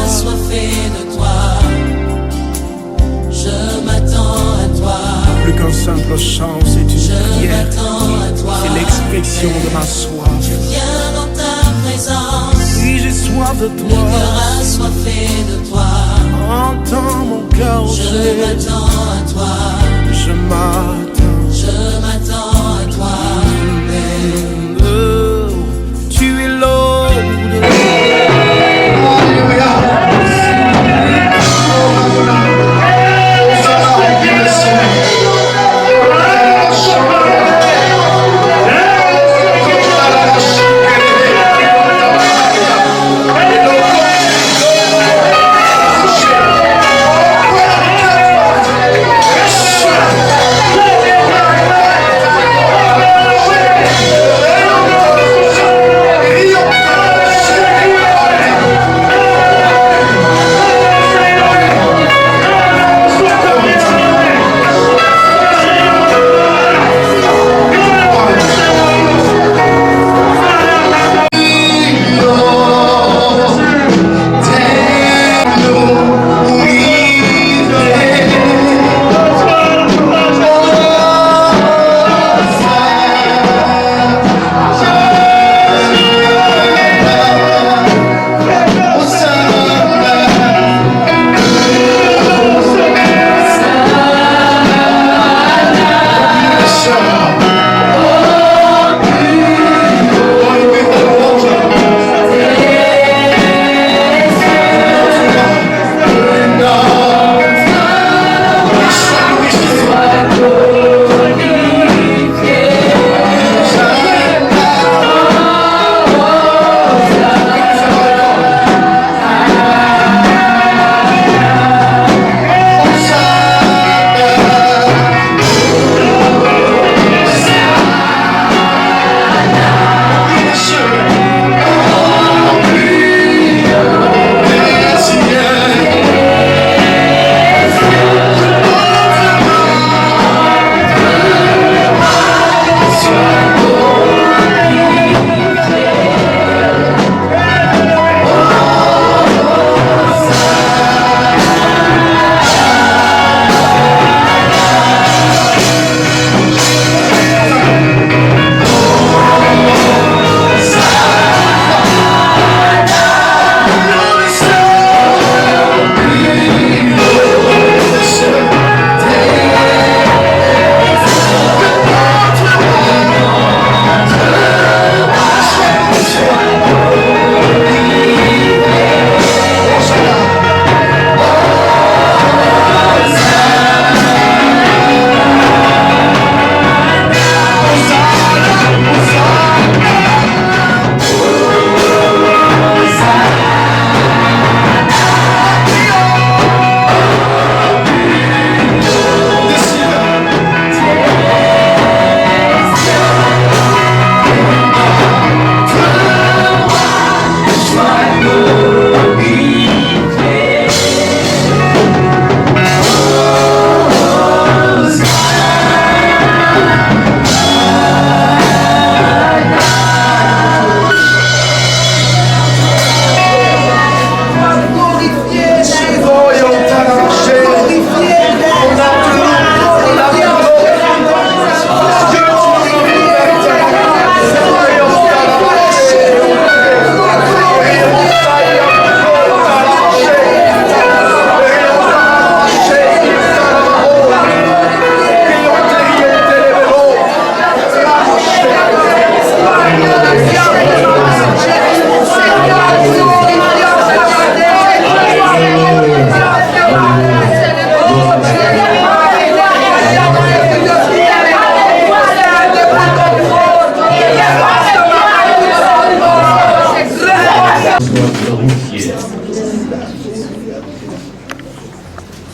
assoiffé de toi. Je m'attends à toi. Plus qu'un simple chant, c'est une prière. C'est l'expression de ma soif. Je viens dans ta présence. Oui, j'ai soif de toi. Le cœur assoiffé de toi. Entends mon cœur. Je m'attends à toi. Je m'attends. Je m'attends à toi. Tu es l'eau de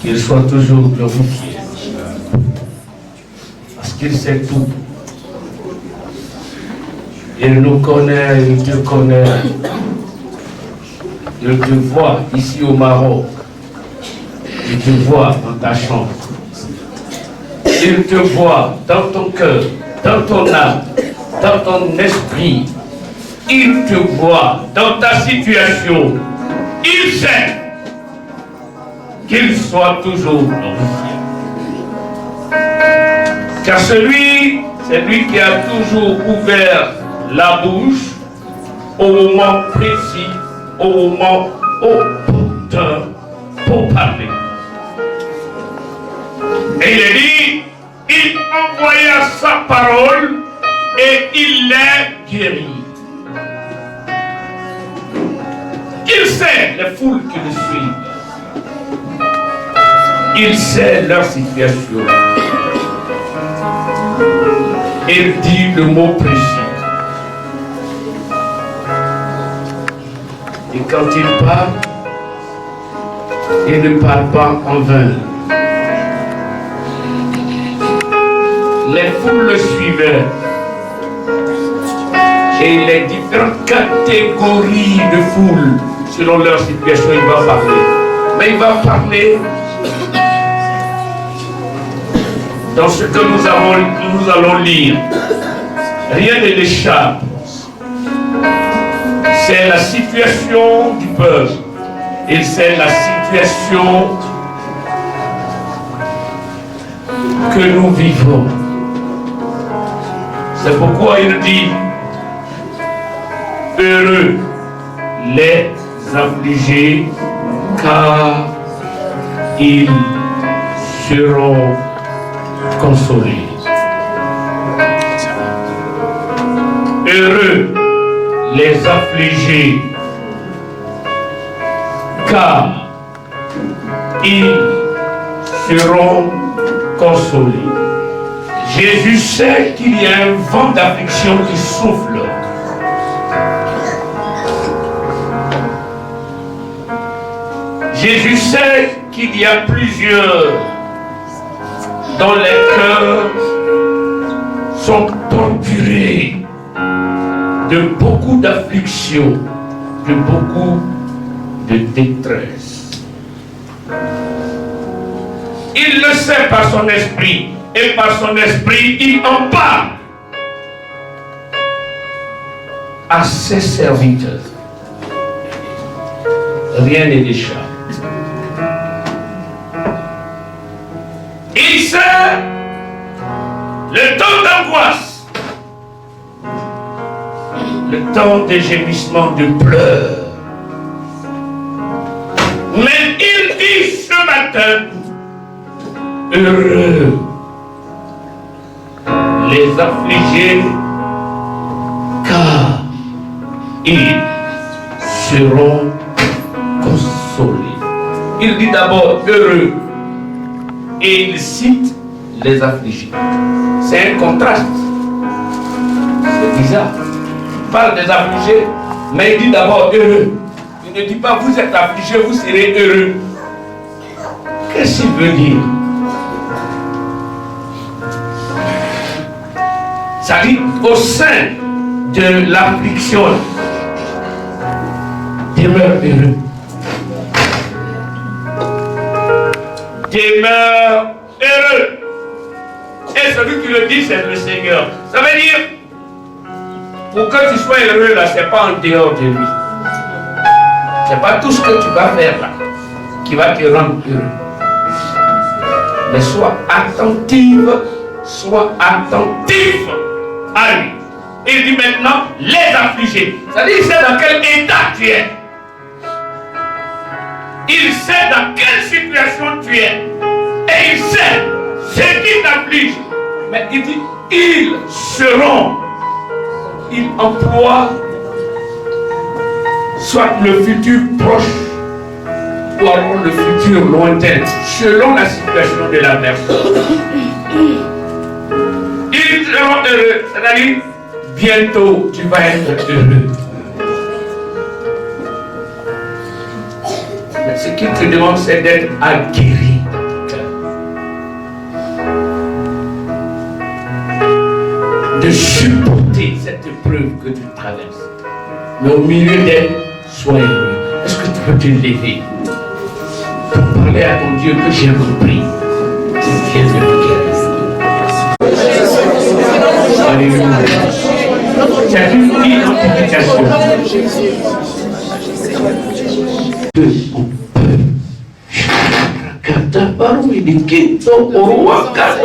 qu'il soit toujours glorifié, parce qu'il sait tout. Il nous connaît, il te connaît, il te voit ici au Maroc, il te voit dans ta chambre, il te voit dans ton cœur, dans ton âme, dans ton esprit, il te voit dans ta situation. il sait qu'il soit toujours glorifié. Car c'est lui qui a toujours ouvert la bouche au moment précis, au moment opportun pour parler. Et il est dit, il envoya sa parole et il les guérit. Il sait les foules qui le suivent. Il sait leur situation. Il dit le mot précis. Et quand il parle, il ne parle pas en vain. Les foules le suivaient. Et les différentes catégories de foules, selon leur situation, il va parler. Mais il va parler dans ce que nous allons lire. Rien ne l'échappe. C'est la situation du peuple. Et c'est la situation que nous vivons. C'est pourquoi il dit, heureux les affligés, car ils seront consolés. Heureux les affligés, car ils seront consolés. Jésus sait qu'il y a un vent d'affliction qui souffle. Jésus sait qu'il y a plusieurs dont les cœurs sont torturés de beaucoup d'afflictions, de beaucoup de détresse. Il le sait par son esprit, et par son esprit, il en parle à ses serviteurs. Rien n'est échappé. Il sait le temps d'angoisse, le temps de gémissement, de pleurs. Mais il dit ce matin, heureux les affligés, car ils seront consolés. Il dit d'abord heureux et il cite les affligés. C'est un contraste. C'est bizarre. Il parle des affligés, mais il dit d'abord heureux. Il ne dit pas vous êtes affligés, vous serez heureux. Qu'est-ce qu'il veut dire? Ça dit au sein de l'affliction, demeure heureux. Demeure heureux. Et celui qui le dit, c'est le Seigneur. Ça veut dire, pour que tu sois heureux là, c'est pas en dehors de lui. C'est pas tout ce que tu vas faire là qui va te rendre heureux. Mais sois attentif à lui. Il dit maintenant les affligés. C'est-à-dire, il sait dans quel état tu es. Il sait dans quelle situation tu es. Et il sait ce qui t'afflige. Mais il dit, ils seront. Il emploie soit le futur proche ou alors le futur lointain, selon la situation de la personne. Ils seront heureux. C'est-à-dire, bientôt tu vas être heureux. Mais ce qu'il te demande, c'est d'être aguerri. De supporter cette épreuve que tu traverses. Mais au milieu d'elle, sois heureux. Est-ce que tu peux te lever pour parler à ton Dieu que j'ai compris? Viens de me guérir. Alléluia. C'est une identification. Kata baru ini kita uruakan.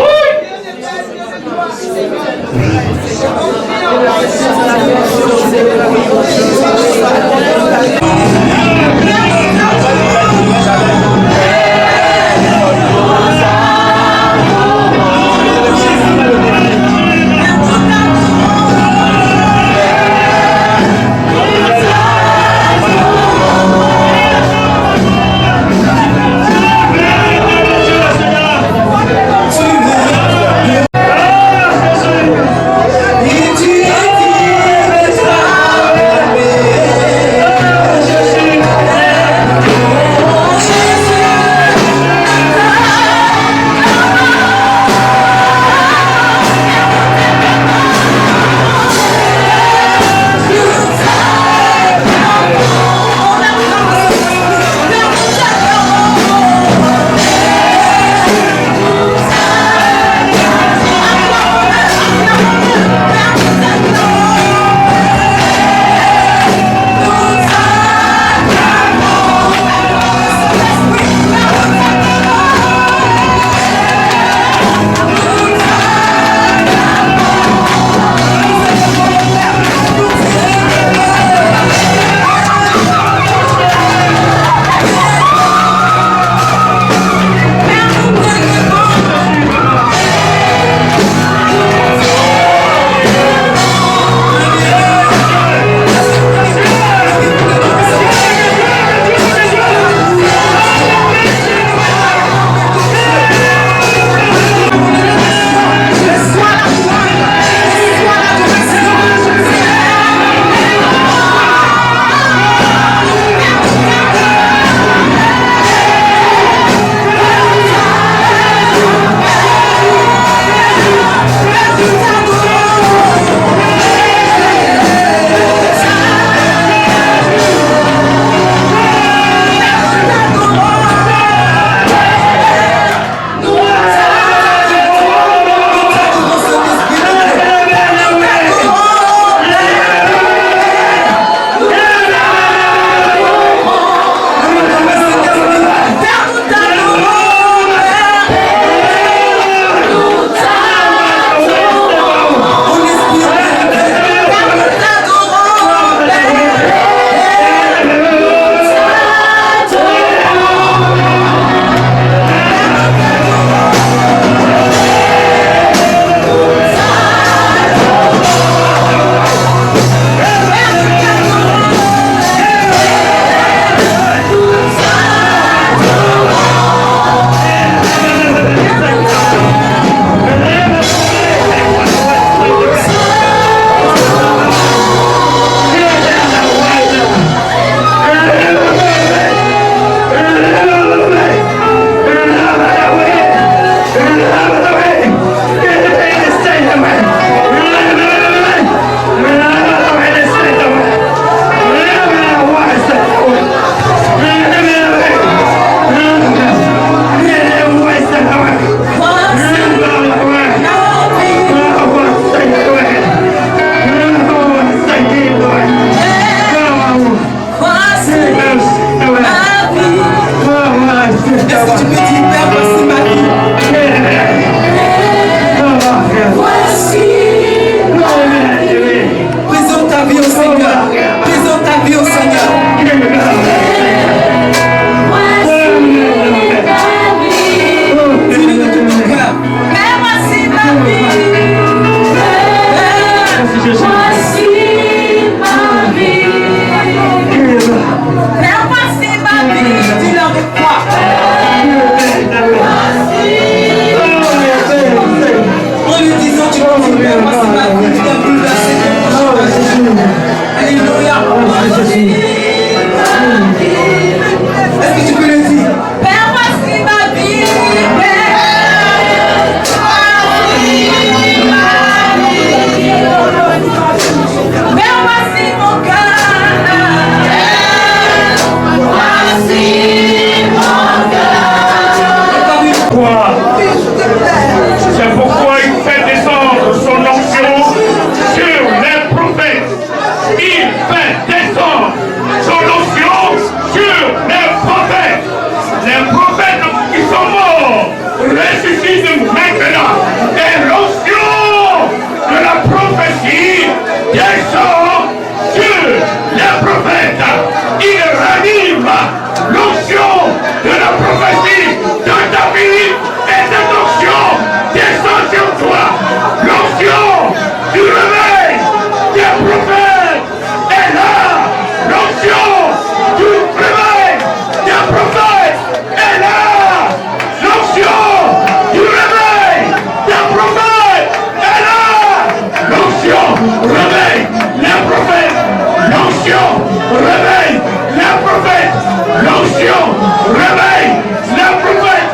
L'onction réveille le prophète.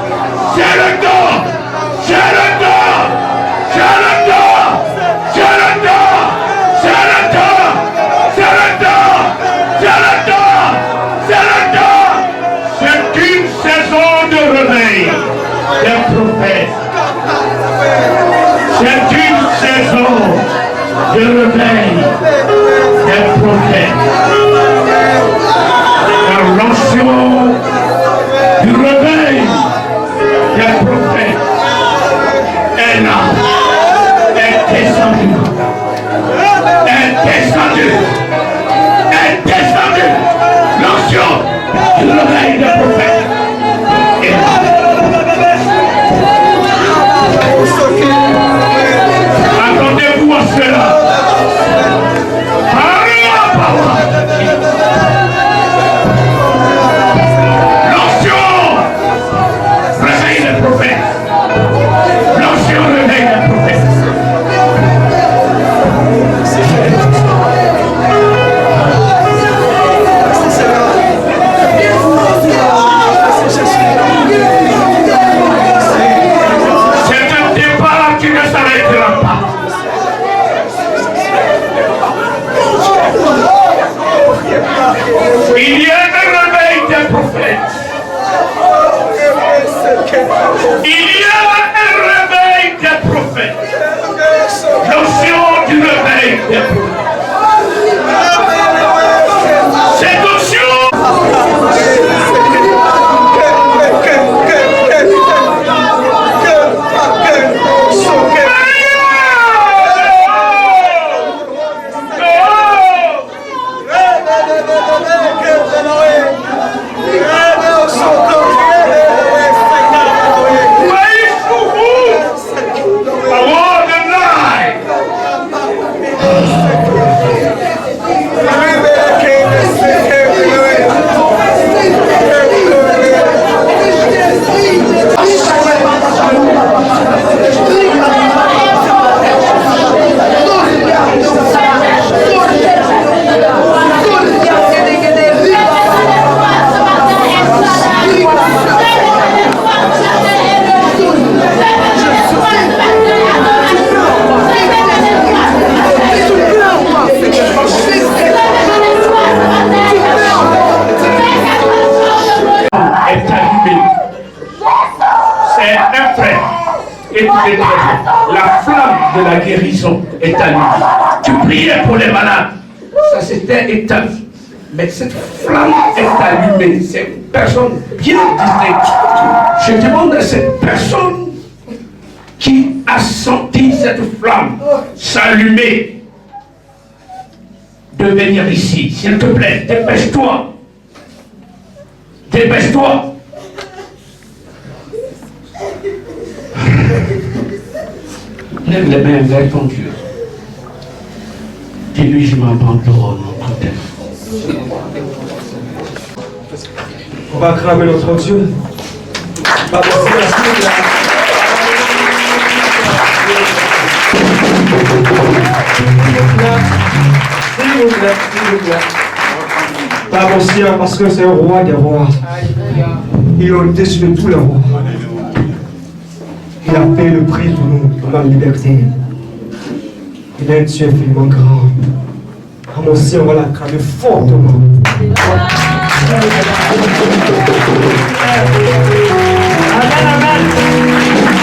C'est le temps. C'est le temps. C'est le temps. C'est le temps. C'est le temps. C'est le temps. C'est le temps. C'est le temps. C'est une saison de réveil des prophètes. C'est une saison de réveil des prophètes. La l'onction du réveil des prophètes est là, est descendue, est descendue, est descendue. L'onction du réveil des prophètes est là. Attendez-vous à cela. L'onction réveille les prophètes. L'onction réveille les prophètes. C'est un départ qui ne s'arrêtera pas. Il y a un réveil des prophètes. Il y a un réveil des prophètes. L'onction du réveil des prophètes. Cette onction. La flamme de la guérison est allumée. Tu priais pour les malades, ça s'était éteint. Mais cette flamme est allumée. C'est une personne bien distincte. Je demande à cette personne qui a senti cette flamme s'allumer de venir ici. S'il te plaît, dépêche-toi. Dépêche-toi. Lève les mains vers ton Dieu. Dis-lui, je m'abandonne entre tes mains. On va acclamer notre Dieu. Papa, s'il vous plaît. Papa, aussi, parce que c'est un roi des rois. Il est au-dessus de tous les rois. Il a payé le prix pour nous, pour la liberté. Il est un Dieu infiniment grand. Nous aussi, on va l'acclamer fortement. Amen, amen.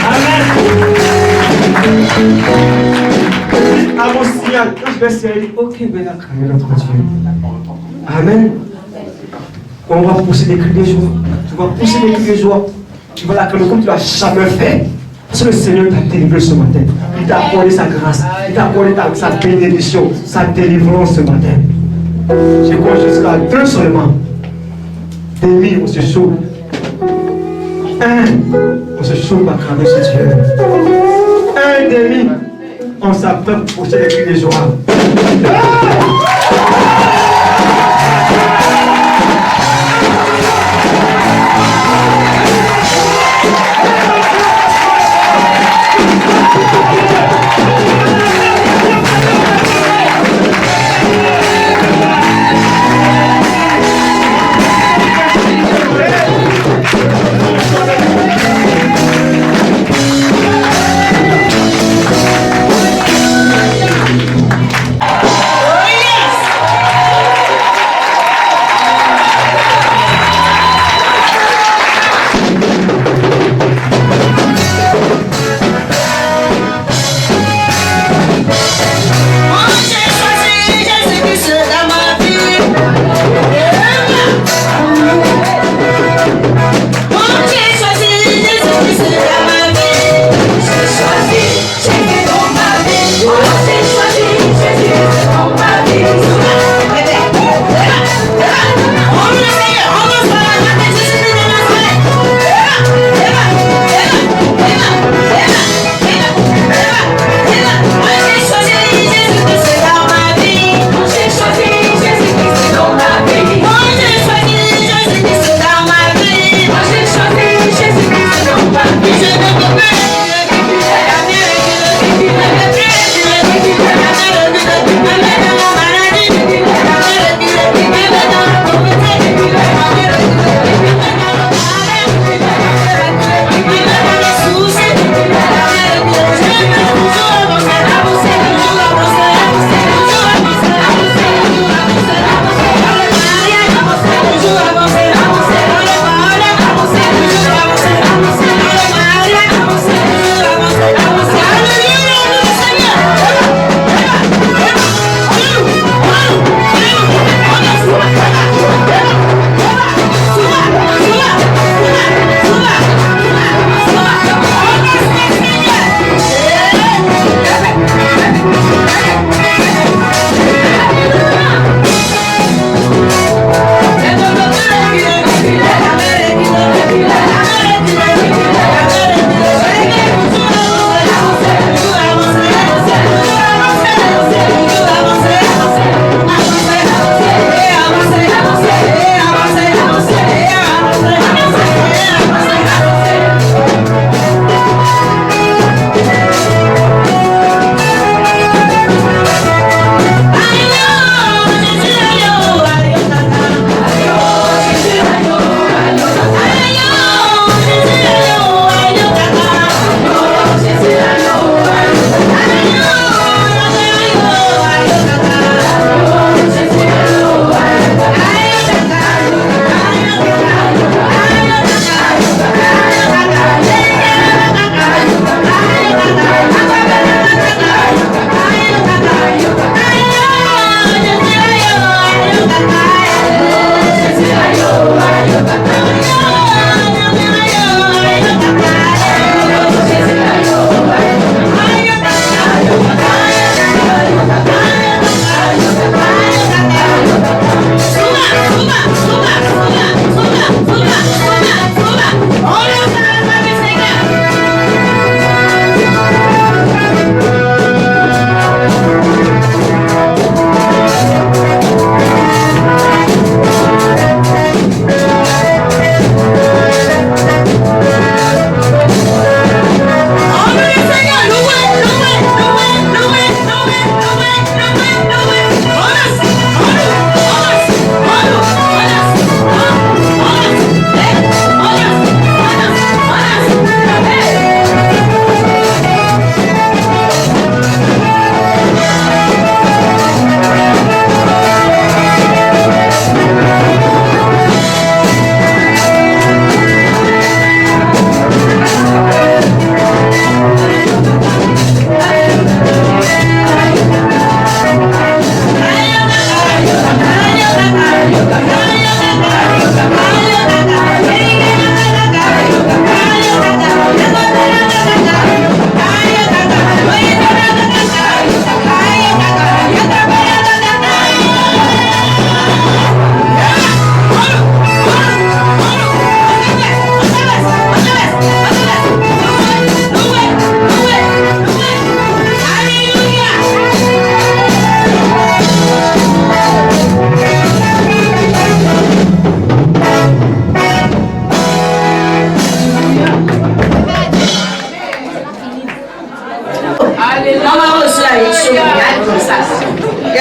Amen. Amosia, quand je vais serrer, ok, je vais acclamer notre Dieu. Amen. On va pousser des cris de joie. Tu vas pousser des cris de joie. Tu vas l'acclamer comme tu l'as jamais fait. Parce que le Seigneur t'a délivré ce matin. Il t'a accordé sa grâce. Il t'a accordé sa bénédiction, sa délivrance ce matin. Je crois jusqu'à 2 seulement. Demi, on se sauve. 1, on se sauve par cramer ce Dieu. 1 demi, on s'appelle pour pousser les cris de joie.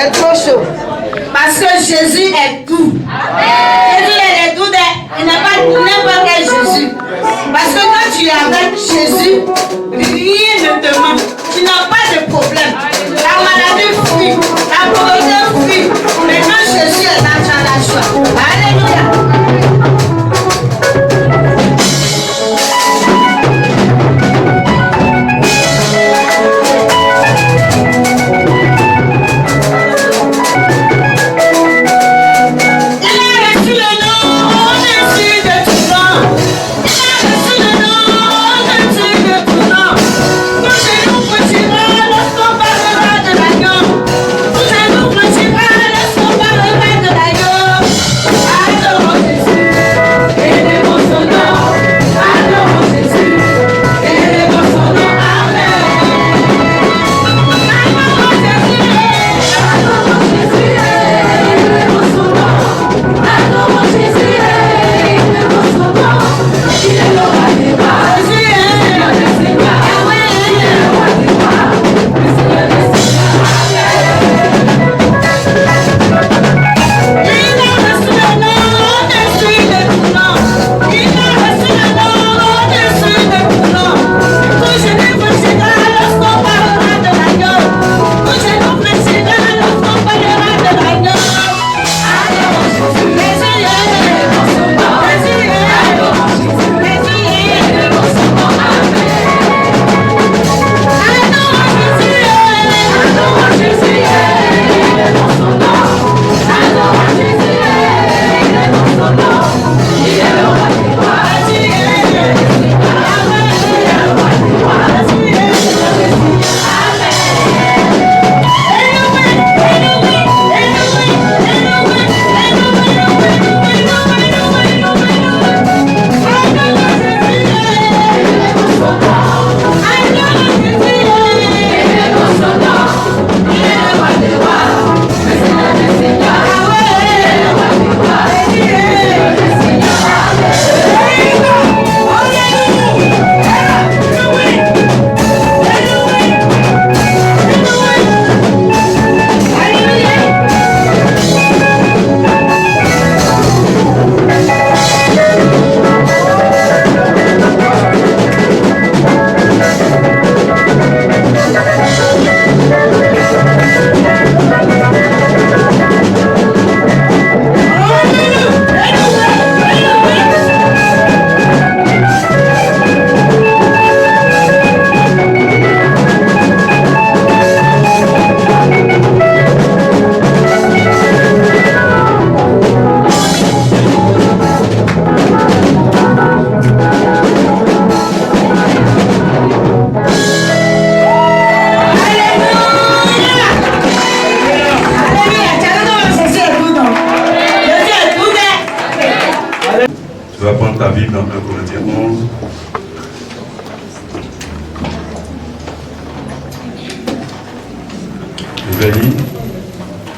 c'est trop chaud. Parce que Jésus est doux. Jésus est doux, il n'est pas n'importe quel Jésus. Parce que quand tu es avec Jésus, rien ne te manque. Tu n'as pas de problème. La maladie fuit, la pauvreté fuit. Maintenant Jésus est dans la joie. Alléluia.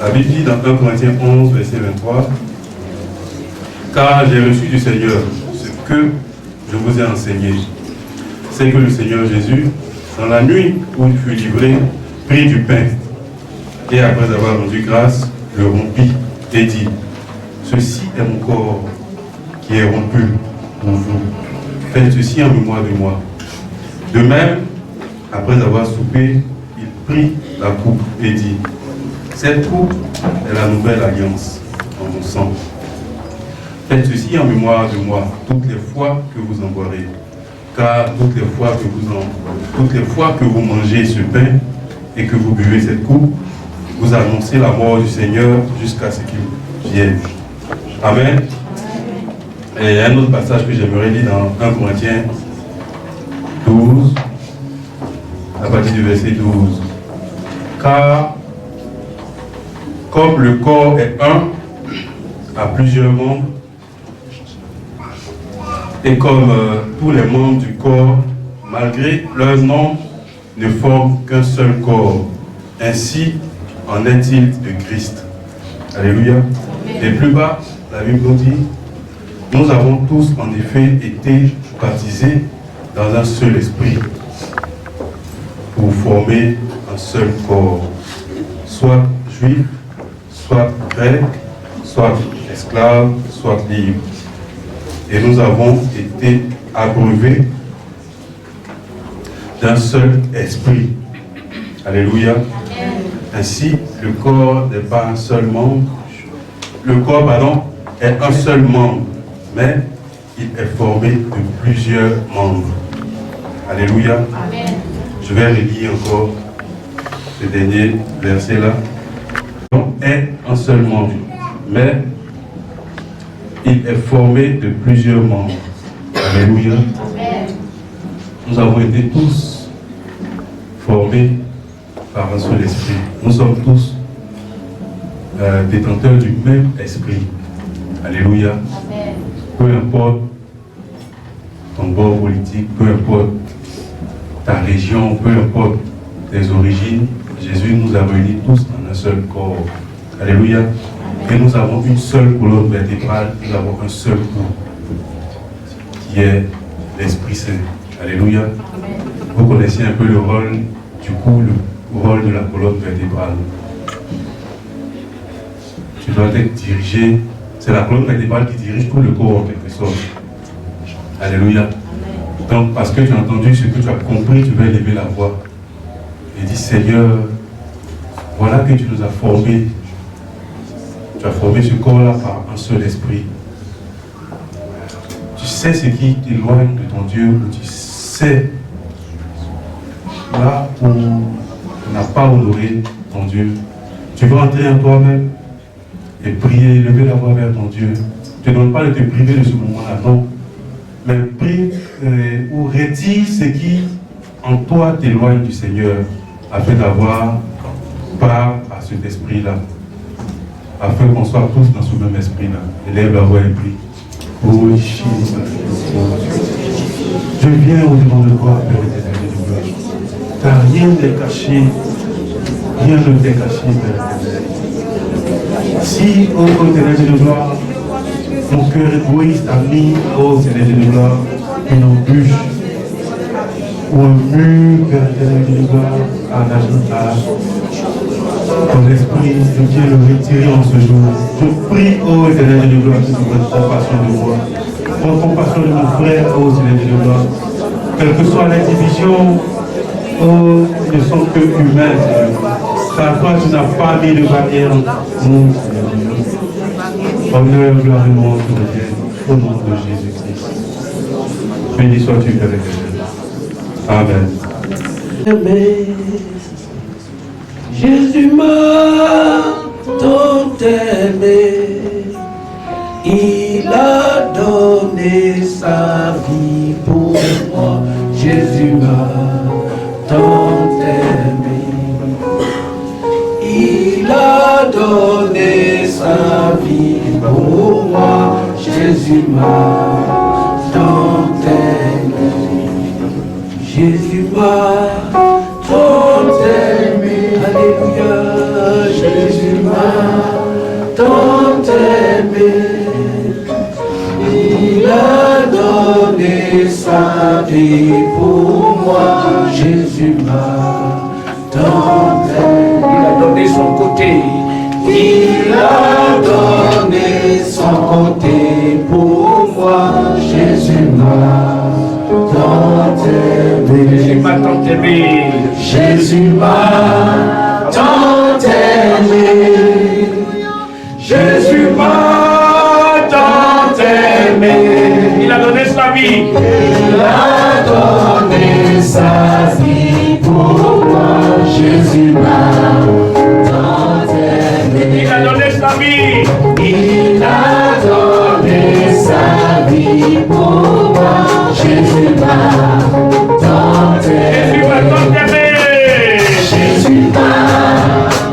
La Bible dit dans 1 Corinthiens 11, verset 23, « Car j'ai reçu du Seigneur ce que je vous ai enseigné. C'est que le Seigneur Jésus, dans la nuit où il fut livré, prit du pain, et après avoir rendu grâce, le rompit et dit, « Ceci est mon corps qui est rompu pour vous. Faites ceci en mémoire de moi. » De même, après avoir soupé, il prit la coupe et dit, « Cette coupe est la nouvelle alliance en mon sang. Faites ceci en mémoire de moi toutes les fois que vous en boirez. Car toutes les fois que vous mangez ce pain et que vous buvez cette coupe, vous annoncez la mort du Seigneur jusqu'à ce qu'il vienne. » Amen. Et il y a un autre passage que j'aimerais lire dans 1 Corinthiens 12, à partir du verset 12. « Car comme le corps est un, à plusieurs membres, et comme tous les membres du corps, malgré leur nombre, ne forment qu'un seul corps, ainsi en est-il de Christ. » Alléluia. Et plus bas, la Bible nous dit, « Nous avons tous en effet été baptisés dans un seul esprit, pour former un seul corps, soit juifs soit grec, soit esclave, soit libre. Et nous avons été abreuvés d'un seul esprit. Alléluia. Ainsi, le corps n'est pas un seul membre. Le corps, pardon, est un seul membre, mais il est formé de plusieurs membres. Alléluia. Je vais relire encore ce dernier verset-là. Est un seul membre, mais il est formé de plusieurs membres. Alléluia. Nous avons été tous formés par un seul esprit. Nous sommes tous détenteurs du même esprit. Alléluia. Peu importe ton bord politique, peu importe ta région, peu importe tes origines, Jésus nous a réunis tous en un seul corps. Alléluia. Et nous avons une seule colonne vertébrale, nous avons un seul cou, qui est l'Esprit Saint. Alléluia. Vous connaissez un peu le rôle du cou, le rôle de la colonne vertébrale. Tu dois être dirigé, c'est la colonne vertébrale qui dirige tout le corps en quelque sorte. Alléluia. Donc, parce que tu as entendu ce que tu as compris, tu vas élever la voix et dire, Seigneur, voilà que tu nous as formés. Tu as formé ce corps-là par un seul esprit. Tu sais ce qui t'éloigne de ton Dieu, tu sais là où tu n'as pas honoré ton Dieu. Tu vas entrer en toi-même et prier, lever la voix vers ton Dieu. Tu ne demandes pas de te priver de ce moment-là, non. Mais prie ou retire ce qui en toi t'éloigne du Seigneur, afin d'avoir part à cet esprit-là, afin qu'on soit tous dans ce même esprit-là. Élève la voix et prie. Oh, je viens au devant de toi, Père éternel de gloire. Car rien n'est caché, rien ne t'est caché, Père éternel. Si, ô éternel de gloire, mon cœur égoïste a mis, ô éternel de gloire, une embûche ou un mur, Père éternel de gloire, à ton esprit, je viens le retirer en ce jour. Je prie, ô éternel de gloire, que tu prennes compassion de moi. Prends compassion de mon frère, ô éternel de gloire. Quelle que soit la division, oh, ils ne sont que humains, Seigneur. Car toi, tu n'as pas mis de barrière entre nous, Seigneur. Honneur, gloire et louange te reviennent au nom de Jésus-Christ. Béni sois-tu, Père éternel. Amen. Jésus m'a tant aimé, il a donné sa vie pour moi. Jésus m'a tant aimé, il a donné sa vie pour moi. Jésus m'a tant aimé, Jésus m'a tant aimé. Alléluia, Jésus m'a tant aimé, il a donné sa vie pour moi. Jésus m'a tant aimé, il a donné son côté, il a donné son côté pour moi. Jésus m'a tant aimé, Jésus m'a tant aimé, Jésus m'a tant aimé, Jésus m'a tant aimé, il a donné sa vie, il a donné sa vie pour moi. Jésus m'a tant aimé, il a donné sa vie, il a donné sa vie pour moi. Jésus m'a tant aimé, Jésus m'a tant aimé, Jésus m'a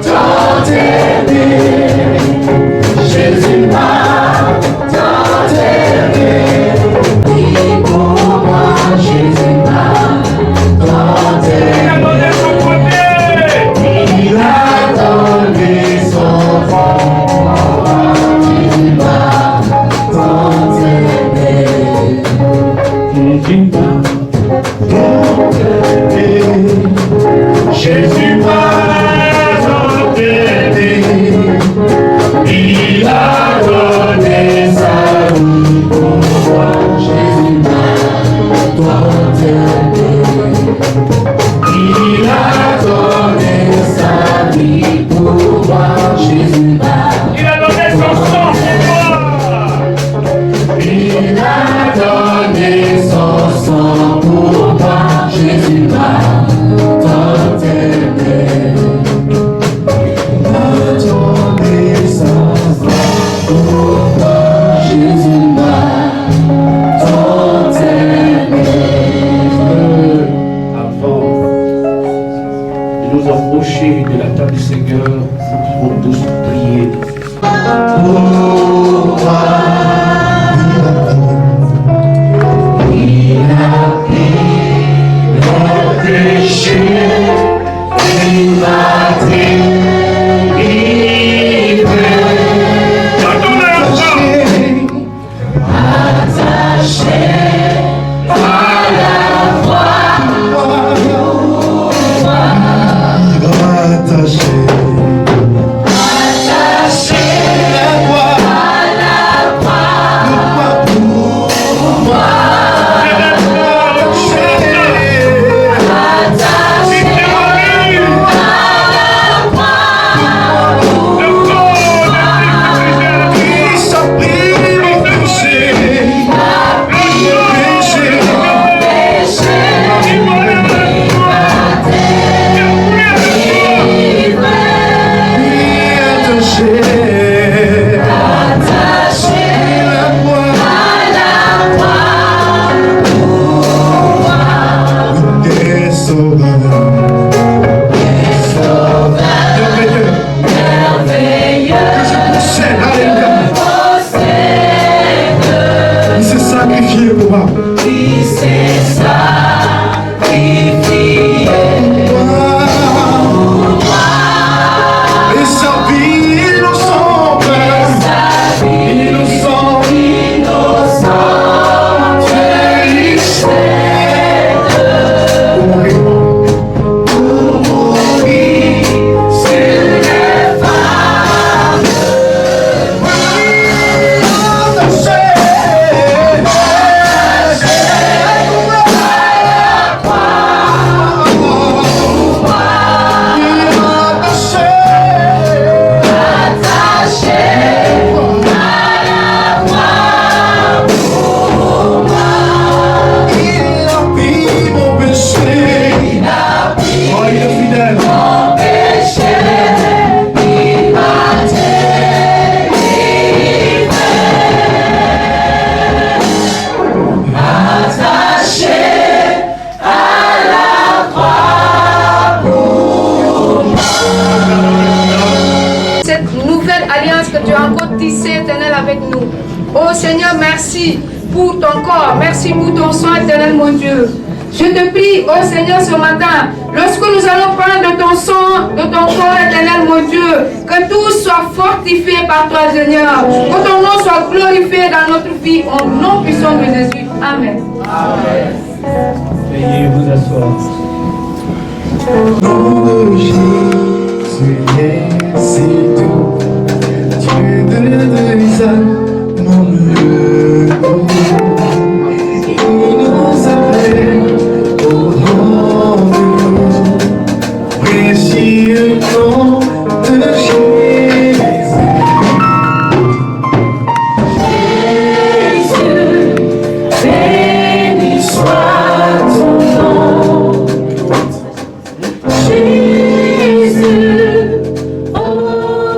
Il a donné son sang pour moi. Jésus m'a tant aimé. Il a donné son sang pour moi. Jésus m'a tant aimé. Avant de nous approcher de la table du Seigneur, nous pouvons tous prier. Pour moi, il a pris mon péché, il m'a délivré. Attaché à la croix, attaché. Oh Seigneur, merci pour ton corps, merci pour ton sang éternel, mon Dieu. Je te prie, oh Seigneur, ce matin, lorsque nous allons prendre de ton sang, de ton corps éternel, mon Dieu, que tout soit fortifié par toi, Seigneur. Que ton nom soit glorifié dans notre vie, au nom puissant de Jésus. Amen. Amen. Veuillez vous asseoir. Nom de Jésus, c'est tout. Dieu de l'Israël, mon Dieu. Il nous appelle au rendez-vous. Précieux nom de Jésus. Jésus, béni soit ton nom. Jésus, oh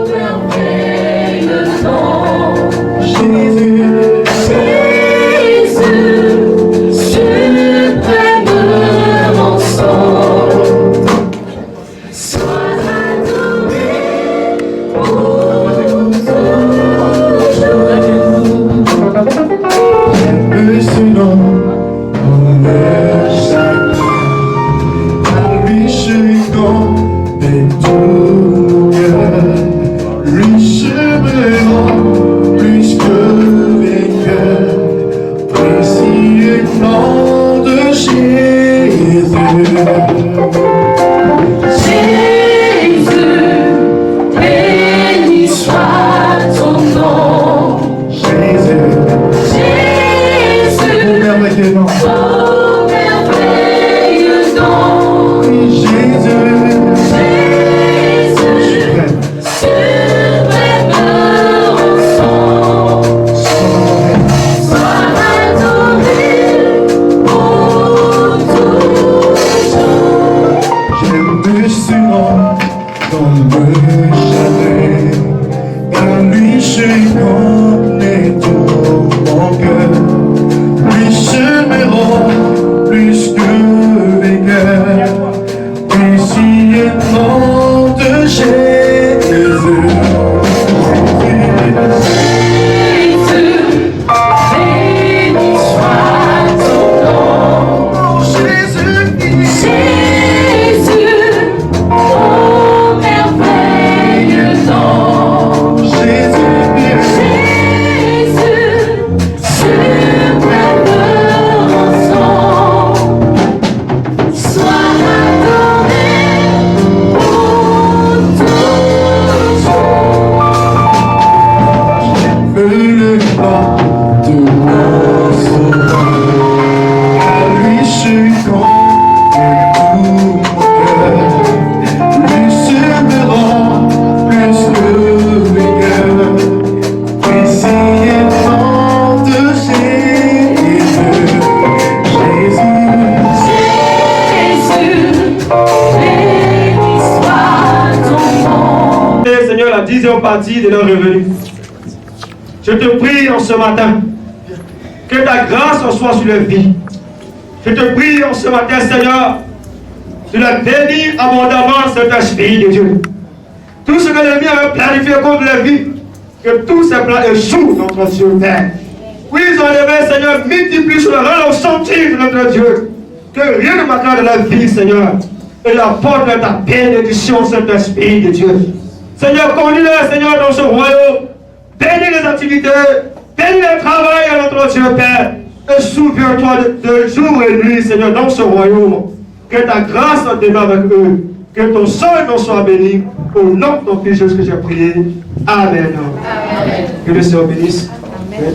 merveilleux nom. Jésus, Jésus, suprême rançon. Sois adoré pour toujours. j'aime ce nom, on le chacun. Riche et grand, et tout mon cœur. Riche vraiment, plus que vainqueur. Précieux nom de Jésus. Jésus, béni soit ton nom. Jésus, Jésus, merveilleux nom. oh merveilleux nom. Oui, Jésus, Jésus, suprême. suprême rançon. Sois leur partie, de leur revenu. Je te prie en ce matin que ta grâce en soit sur leur vie. Je te prie en ce matin, Seigneur, de la bénir abondamment, Saint-Esprit de Dieu. Tout ce que l'ennemi avait planifié contre la vie, que tous ces plans échouent, notre Dieu Père. Oui, ils ont levé, Seigneur, multiplie sur le rang sentier de notre Dieu. Que rien ne manquera de la vie, Seigneur. Et apporte ta bénédiction, Saint-Esprit de Dieu. Seigneur, conduis-les, Seigneur, dans ce royaume. Bénis les activités, bénis le travail à notre Dieu Père. Et souviens-toi de jour et nuit, Seigneur, dans ce royaume. Que ta grâce demeure avec eux. Que ton sang soit béni. Au nom de ton Fils Jésus que j'ai prié. Amen. Amen. Que le Seigneur bénisse. Amen.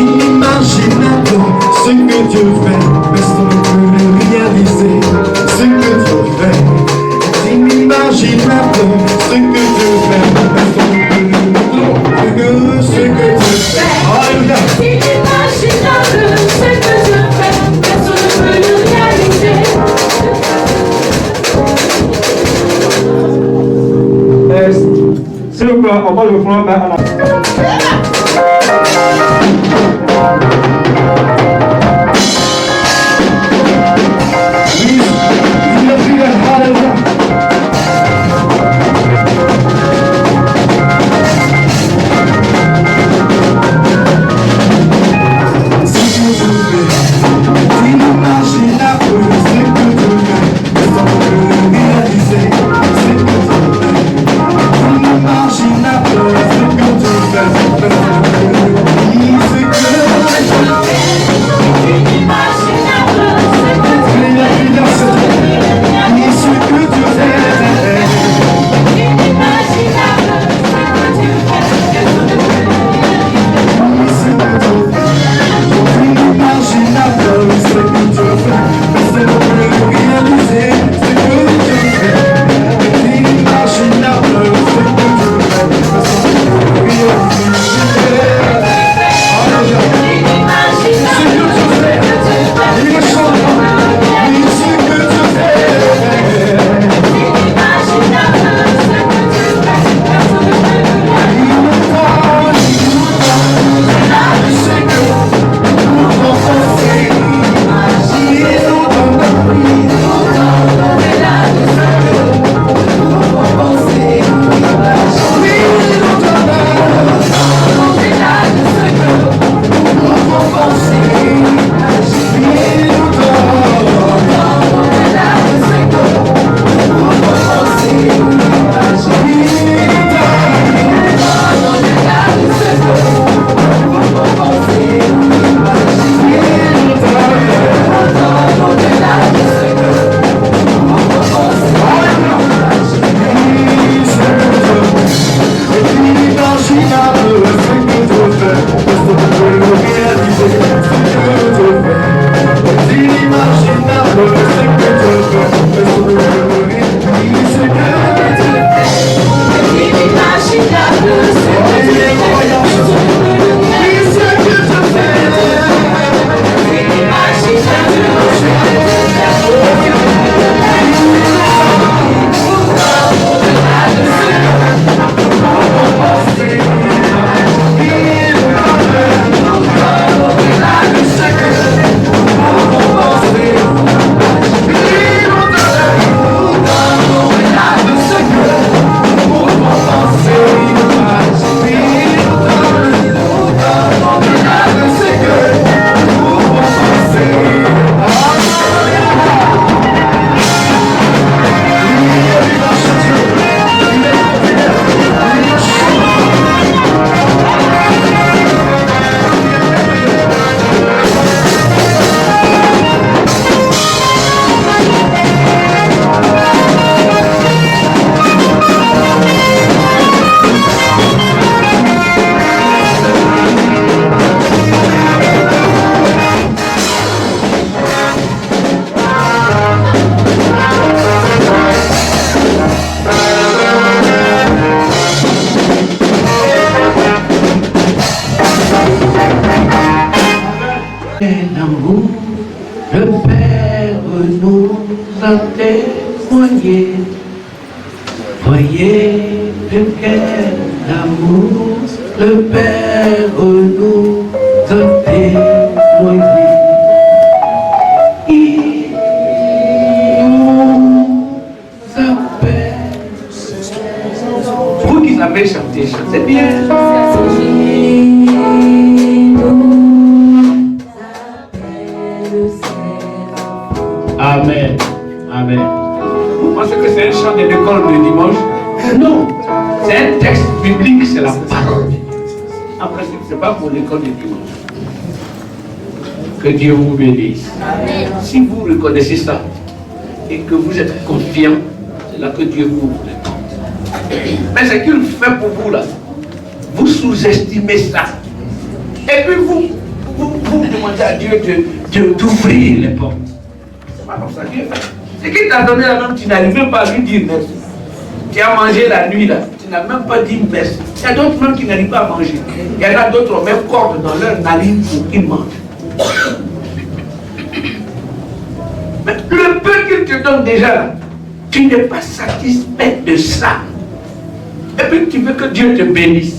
Inimaginable ce que Dieu fait, personne ne peut le réaliser. Ce que Dieu fait, inimaginable ce que Dieu fait, personne ne peut le ce que Dieu fait. Alléluia. Inimaginable ce que Dieu fait, personne ne peut le réaliser. S'il vous plaît, on va le prendre à la... nous a témoigné. Voyez de quel amour le Père nous a témoigné. Il nous appelle. Vous qui savez chanter, chantez bien. Amen. Amen. Vous pensez que c'est un chant de l'école de dimanche? Non. C'est un texte biblique, c'est la parole de Dieu. En principe, ce n'est pas pour l'école de dimanche. Que Dieu vous bénisse. Amen. Si vous reconnaissez ça et que vous êtes confiant, c'est là que Dieu vous ouvre les portes. Mais ce qu'il fait pour vous là, vous sous-estimez ça. Et puis vous demandez à Dieu d'ouvrir les portes. C'est pas comme ça Dieu fait. C'est qu'il t'a donné la main, tu n'arrives même pas à lui dire merci. Tu as mangé la nuit là, tu n'as même pas dit merci. Il y a d'autres même qui n'arrivent pas à manger. Il y en a d'autres qui ont même corde dans leur narine pour qu'ils mangent. Mais le peu qu'il te donne déjà là, tu n'es pas satisfait de ça. Et puis tu veux que Dieu te bénisse.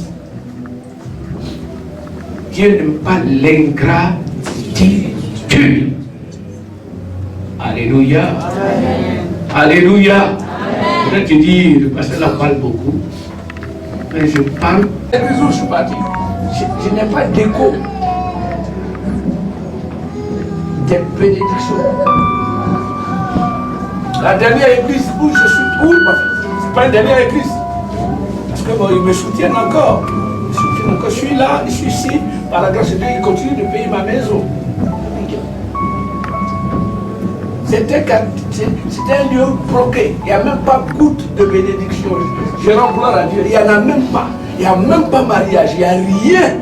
Dieu n'aime pas l'ingratitude. Alléluia. Amen. Alléluia. Je vais te dire, parce que là, je parle beaucoup. Mais je parle. Quelques jours, je suis parti. Je n'ai pas d'écho. Des bénédictions. La dernière église où je suis, c'est pas une dernière église. Parce que bon, ils me soutiennent encore. Je suis là, je suis ici. Par la grâce de Dieu, ils continuent de payer ma maison. C'était un lieu bloqué. Il n'y a même pas goutte de bénédiction. Je rends gloire à Dieu. Il n'y en a même pas. Il n'y a même pas mariage. Il n'y a rien.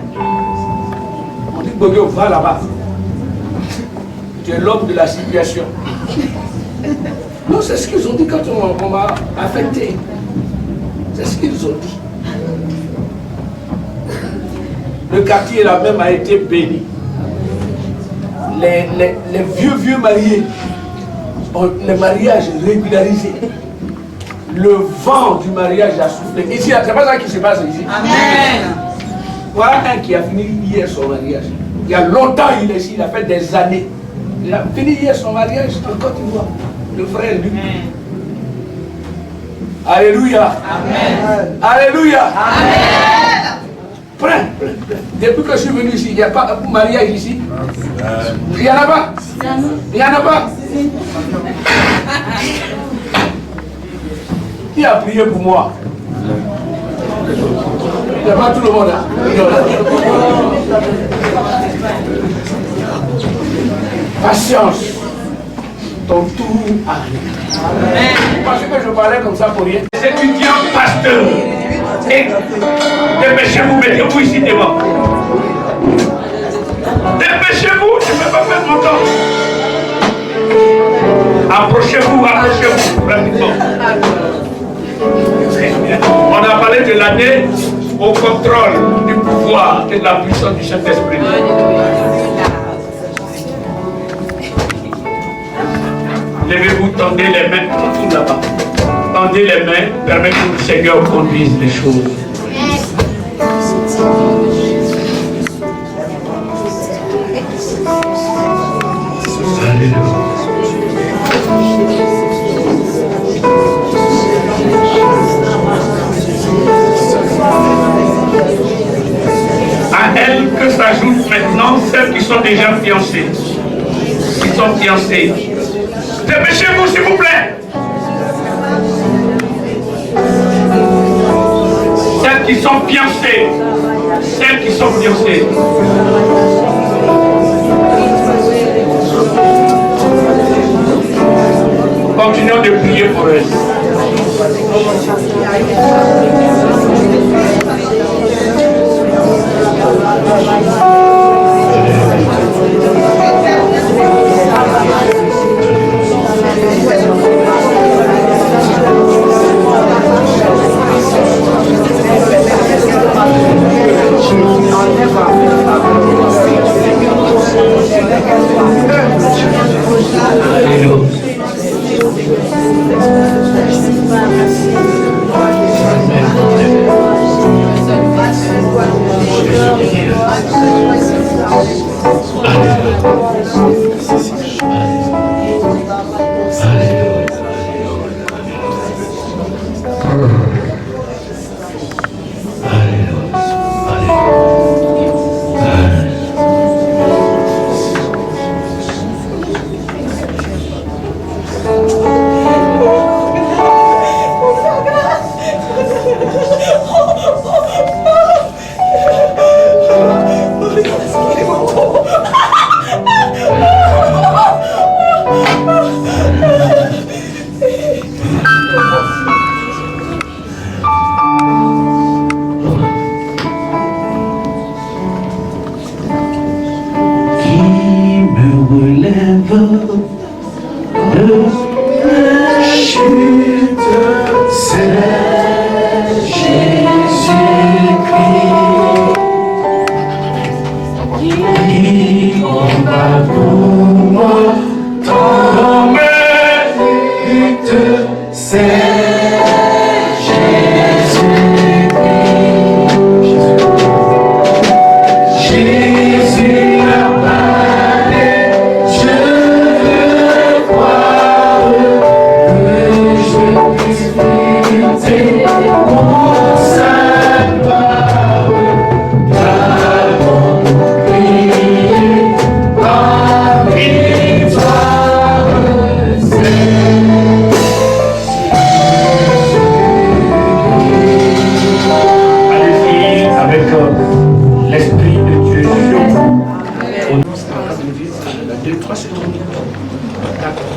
On dit, Bogo, va là-bas. Tu es l'homme de la situation. Non, c'est ce qu'ils ont dit quand on m'a affecté. C'est ce qu'ils ont dit. Le quartier là même a été béni. Les vieux mariés, les mariages régularisés. Le vent du mariage a soufflé. Ici, c'est pas ça qui se passe ici. Amen. Voilà un qui a fini hier son mariage. Il y a longtemps il est ici, il a fait des années. Il a fini hier son mariage en Côte d'Ivoire. Le frère lui. Alléluia. Amen. Alléluia. Amen. Prends. Depuis que je suis venu ici, il n'y a pas de mariage ici. Il n'y en a pas. Il n'y en a pas. Qui a prié pour moi? Il n'y a pas tout le monde. Patience. Ton tour arrive. Parce que je parlais comme ça pour rien. Les étudiants pasteurs. Et dépêchez-vous, mettez-vous ici devant. Dépêchez-vous, je ne vais pas perdre mon temps. Approchez-vous rapidement. On a parlé de l'année au contrôle du pouvoir et de la puissance du Saint-Esprit. Levez-vous, tendez les mains, tout là-bas. Tendez les mains, permettez que le Seigneur conduise les choses. Alléluia. À elles que s'ajoutent maintenant celles qui sont déjà fiancées. Qui sont fiancées. Dépêchez-vous, s'il vous plaît. Celles qui sont fiancées. Celles qui sont fiancées. Continuons de prier pour elles. Alléluia.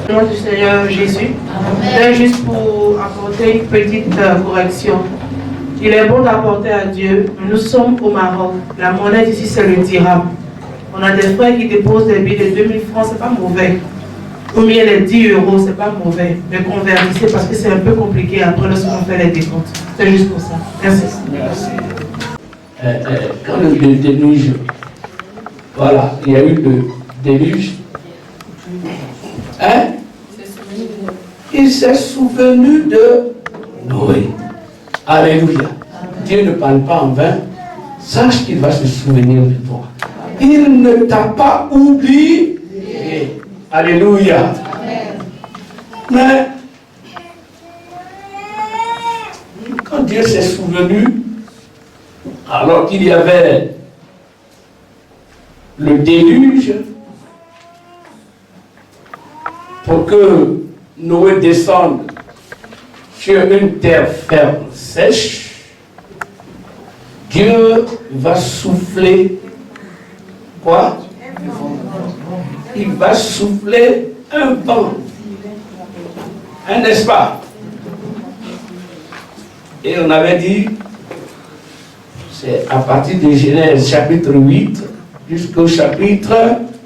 Au nom du Seigneur Jésus, juste pour apporter une petite correction. Il est bon d'apporter à Dieu, mais nous sommes au Maroc. La monnaie ici, c'est le dirham. On a des frères qui déposent des billets de 2000 francs, c'est pas mauvais. Ou bien les 10 euros, c'est pas mauvais. Mais convertissez parce que c'est un peu compliqué après lorsqu'on fait les décomptes. C'est juste pour ça. Merci. Merci. Quand le déluge, voilà, il y a eu le déluge. Hein? Il s'est souvenu de Noé. Alléluia. Dieu ne parle pas en vain. Sache qu'il va se souvenir de toi. Il ne t'a pas oublié. Alléluia. Mais quand Dieu s'est souvenu, alors qu'il y avait le déluge, pour que Noé descende sur une terre ferme, sèche, Dieu va souffler quoi? Il va souffler un vent, n'est-ce pas? Et on avait dit, c'est à partir de Genèse chapitre 8 jusqu'au chapitre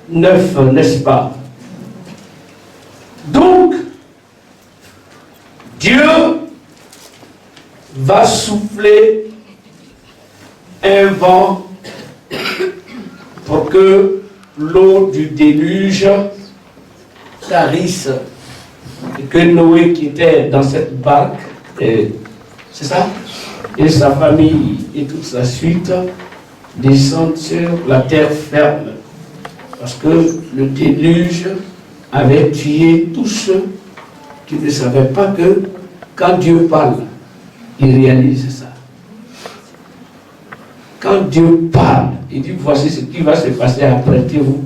9, n'est-ce pas? Donc, Dieu va souffler un vent pour que l'eau du déluge tarisse et que Noé qui était dans cette barque, c'est ça, et sa famille et toute sa suite descendent sur la terre ferme parce que le déluge avait tué tous ceux qui ne savaient pas que quand Dieu parle, il réalise ça. Quand Dieu parle, il dit voici ce qui va se passer après vous.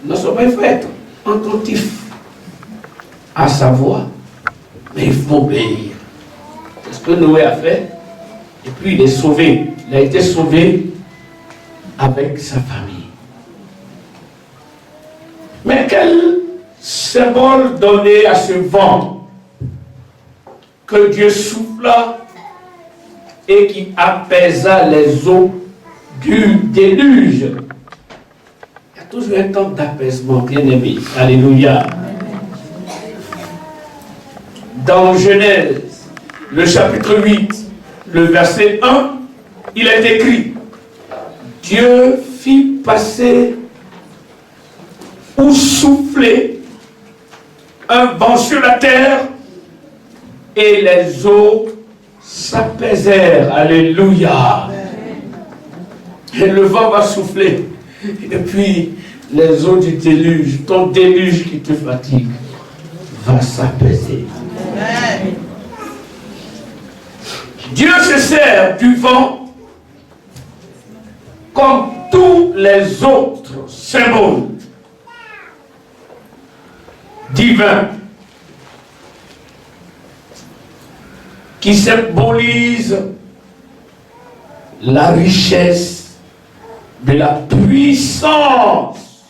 Nous sommes faits attentifs à sa voix, mais il faut obéir. C'est ce que Noé a fait, et puis il est sauvé. Il a été sauvé avec sa famille. Mais quel symbole donner à ce vent que Dieu souffla et qui apaisa les eaux du déluge? Il y a toujours un temps d'apaisement, bien-aimé. Alléluia. Dans Genèse, le chapitre 8, le verset 1, il est écrit: Dieu fit passer ou souffler un vent sur la terre et les eaux s'apaisèrent. Alléluia. Et le vent va souffler et puis les eaux du déluge, ton déluge qui te fatigue, va s'apaiser. Dieu se sert du vent comme tous les autres symboles divins qui symbolisent la richesse de la puissance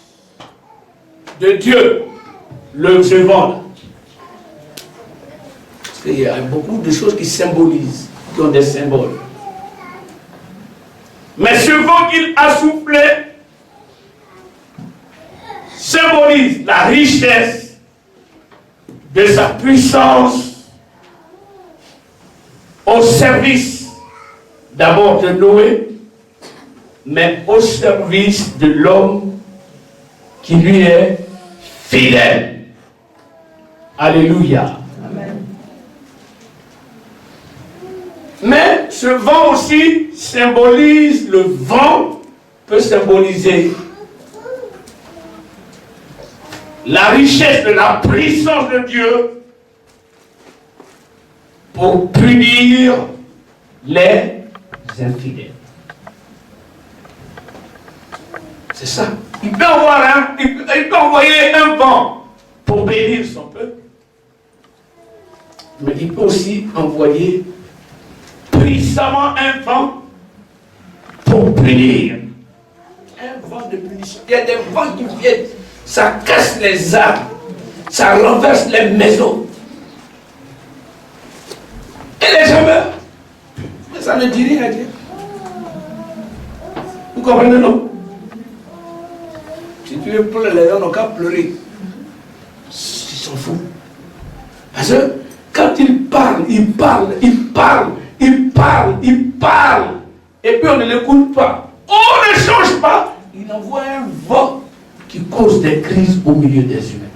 de Dieu, le vent. Parce qu'il y a beaucoup de choses qui symbolisent, qui ont des symboles. Mais ce vent qu'il a soufflé symbolise la richesse de sa puissance au service d'abord de Noé, mais au service de l'homme qui lui est fidèle. Alléluia. Amen. Mais ce vent aussi symbolise, le vent peut symboliser la richesse de la puissance de Dieu pour punir les infidèles. C'est ça. Il peut envoyer un vent pour bénir son peuple, mais il peut aussi envoyer puissamment un vent pour punir. Un vent de punition. Il y a des vents qui viennent, ça casse les arbres, ça renverse les maisons. Et les gens meurent. Mais ça ne dit rien à Dieu. Vous comprenez, non? Si tu veux pleurer, les gens n'ont qu'à pleurer. Ils s'en foutent. Parce que quand ils parlent, ils parlent. Et puis on ne l'écoute pas. On ne change pas. Il envoie un vent qui cause des crises au milieu des humains.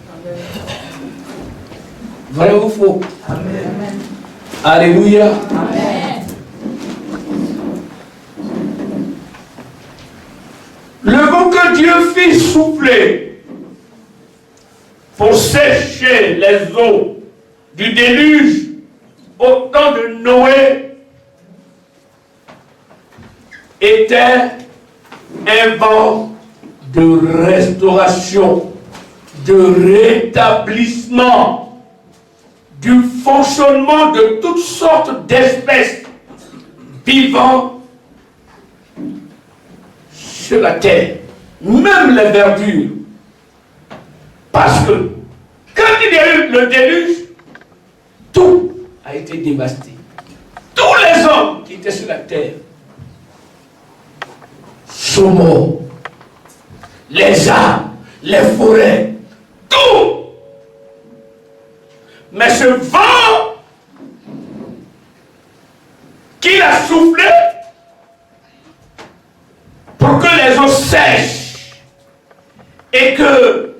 Vrai ou faux? Amen. Alléluia. Amen. Le vent que Dieu fit souffler pour sécher les eaux du déluge au temps de Noé était un vent de restauration, de rétablissement, du fonctionnement de toutes sortes d'espèces vivant sur la terre, même les verdures. Parce que quand il y a eu le déluge, tout a été dévasté. Tous les hommes qui étaient sur la terre sont morts. Les arbres, les forêts, tout. Mais ce vent qu'il a soufflé pour que les eaux sèchent et que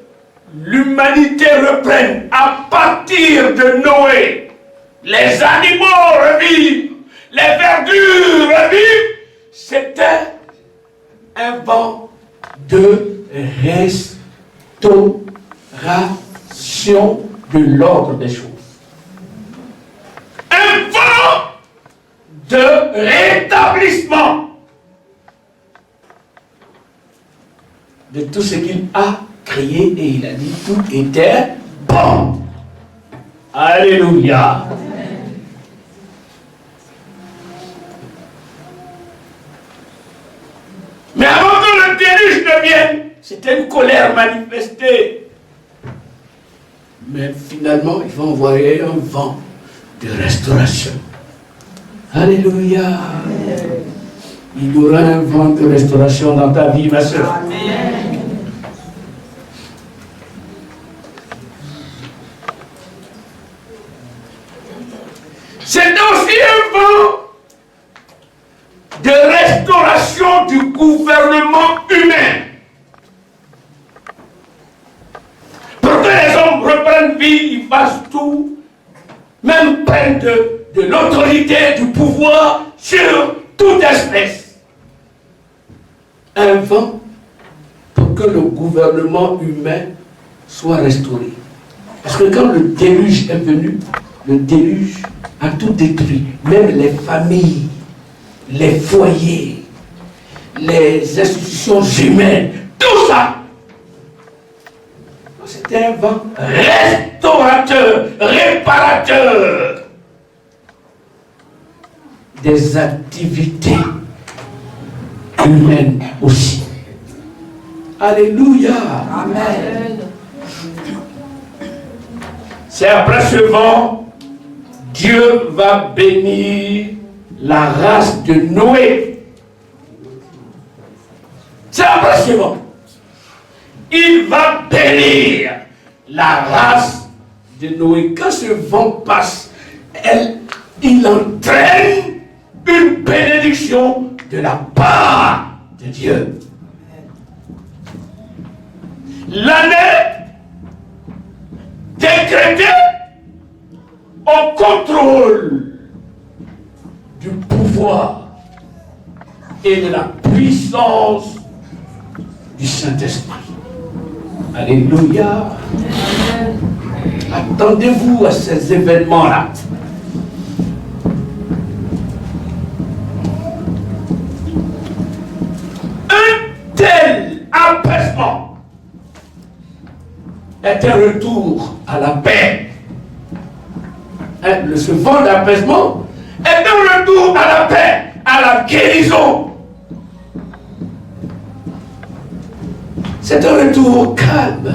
l'humanité reprenne à partir de Noé, les animaux revivent, les verdures revivent, c'était un vent de restauration de l'ordre des choses. Un vent de rétablissement de tout ce qu'il a créé, et il a dit tout était bon. Alléluia. Mais avant que le déluge ne vienne, c'était une colère manifestée. Mais finalement, il va envoyer un vent de restauration. Alléluia. Amen. Il y aura un vent de restauration dans ta vie, ma soeur. Amen. C'est aussi un vent de restauration du gouvernement humain. Pour que les hommes reprennent vie, ils fassent tout, même prennent de l'autorité, du pouvoir sur toute espèce. Un vent pour que le gouvernement humain soit restauré. Parce que quand le déluge est venu, le déluge a tout détruit. Même les familles, les foyers, les institutions humaines, tout ça. C'était un vent restaurateur, réparateur des activités humaines aussi. Alléluia. Amen. C'est après ce vent, Dieu va bénir la race de Noé. C'est après ce vent. Il va bénir la race de Noé. Quand ce vent passe, il entraîne une bénédiction de la part de Dieu. L'année décrétée au contrôle du pouvoir et de la puissance du Saint-Esprit. Alléluia. Attendez-vous à ces événements-là. Un tel apaisement est un retour à la paix. Ce vent d'apaisement est un retour à la paix, à la guérison. C'est un retour au calme.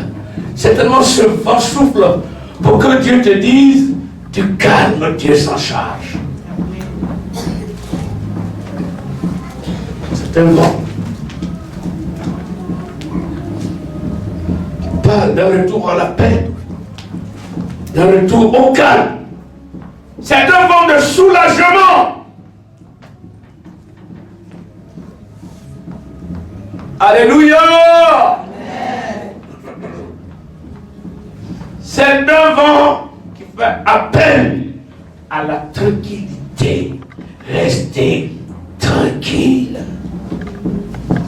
Certainement ce vent souffle pour que Dieu te dise, tu calmes, Dieu s'en charge. C'est un vent qui parle d'un retour à la paix, d'un retour au calme. C'est un vent de soulagement. Alléluia. C'est un vent qui fait appel à la tranquillité. Restez tranquille.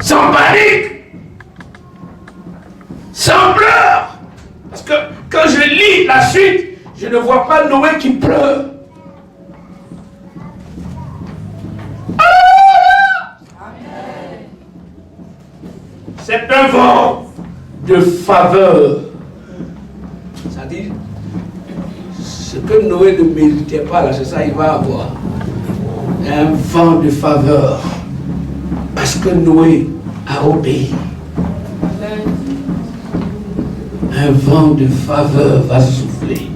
Sans panique. Sans pleurs. Parce que quand je lis la suite, je ne vois pas Noé qui pleure. C'est un vent de faveur. C'est-à-dire, ce que Noé ne méritait pas, là, c'est ça qu'il va avoir. Un vent de faveur. Parce que Noé a obéi. Un vent de faveur va souffler.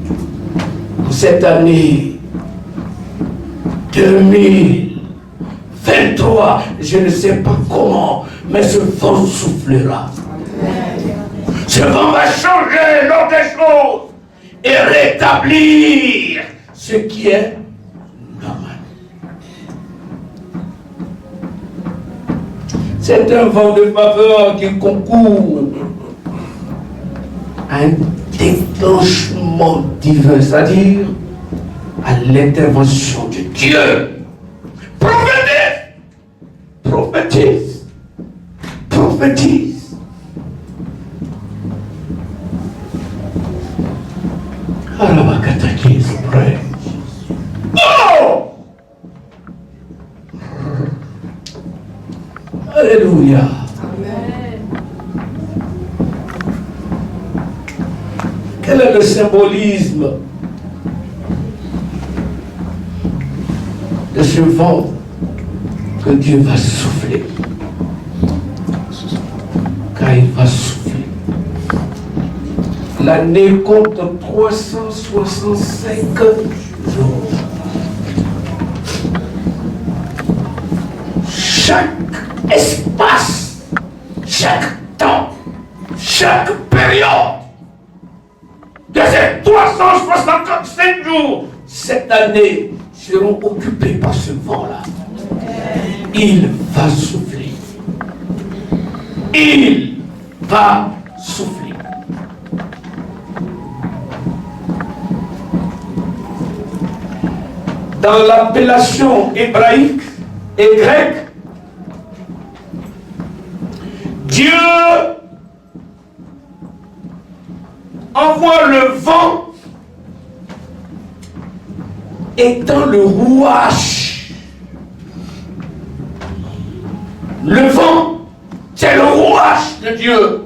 En cette année 2023, je ne sais pas comment, mais ce vent soufflera. Ce vent va changer l'ordre des choses et rétablir ce qui est normal. C'est un vent de faveur qui concourt à un déclenchement divin, c'est-à-dire à l'intervention de Dieu. Prophétise, prophétise, prophétise. Oh! Alléluia. Amen. Quel est le symbolisme de ce vent que Dieu va souffler? Car il va souffler. L'année compte 365 jours. Chaque espace, chaque temps, chaque période de ces 365 jours, cette année, seront occupés par ce vent-là. Il va souffler. Il va souffler. Dans l'appellation hébraïque et grecque, Dieu envoie le vent étant le rouage. Le vent, c'est le rouage de Dieu.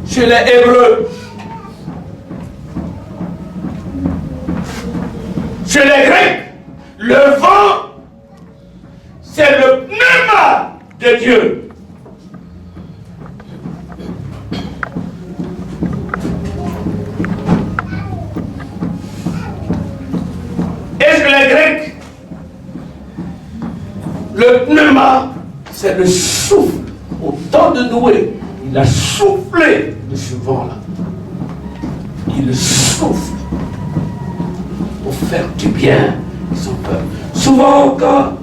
Chez les Hébreux, chez les Grecs, le vent, c'est le pneuma de Dieu. Et chez les Grecs, le pneuma, c'est le souffle. Au temps de Noé, il a soufflé de ce vent-là. Il souffle pour faire du bien à son peuple. Souvent, quand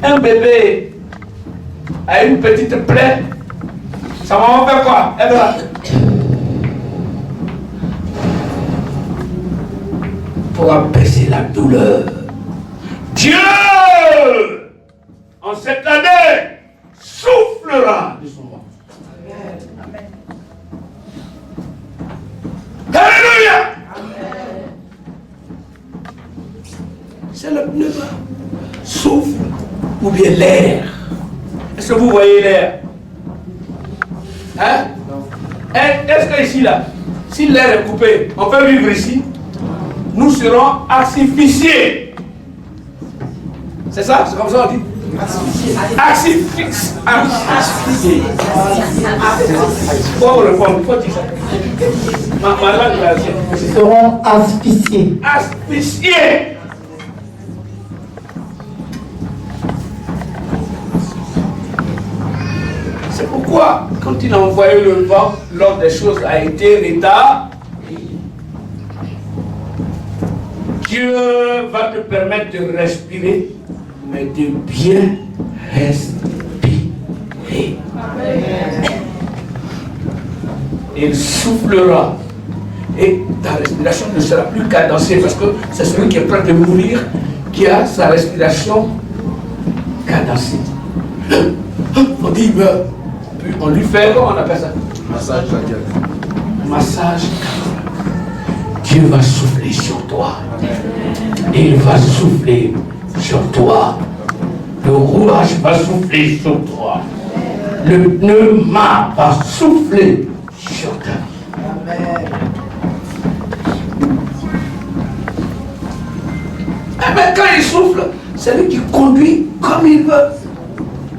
un bébé a une petite plaie, ça va faire quoi? Elle va pour apaiser la douleur. Dieu, en cette année, soufflera de son vent. Alléluia! C'est le pneuma. Souffle ou bien l'air. Est-ce que vous voyez l'air? Hein? Est-ce que ici, là, si l'air est coupé, on peut vivre ici? Nous serons asphyxiés. C'est ça? C'est comme ça on dit? Asphyxié. Faut répondre, il faut dire ça. Ma langue là, Ils seront asphyxiés. asphyxié. C'est pourquoi, quand il a envoyé le vent, l'ordre des choses a été l'état. Dieu va te permettre de respirer, mais de bien respirer. Il soufflera. Et ta respiration ne sera plus cadencée parce que c'est celui qui est prêt de mourir qui a sa respiration cadencée. On dit il meurt. Puis on lui fait, comment on appelle ça? Massage cardiaque. Massage cardiaque. Dieu va souffler sur toi. Il va souffler sur toi. Le rouage va souffler sur toi. Le pneuma va souffler sur ta vie. Amen. Mais quand il souffle, c'est lui qui conduit comme il veut.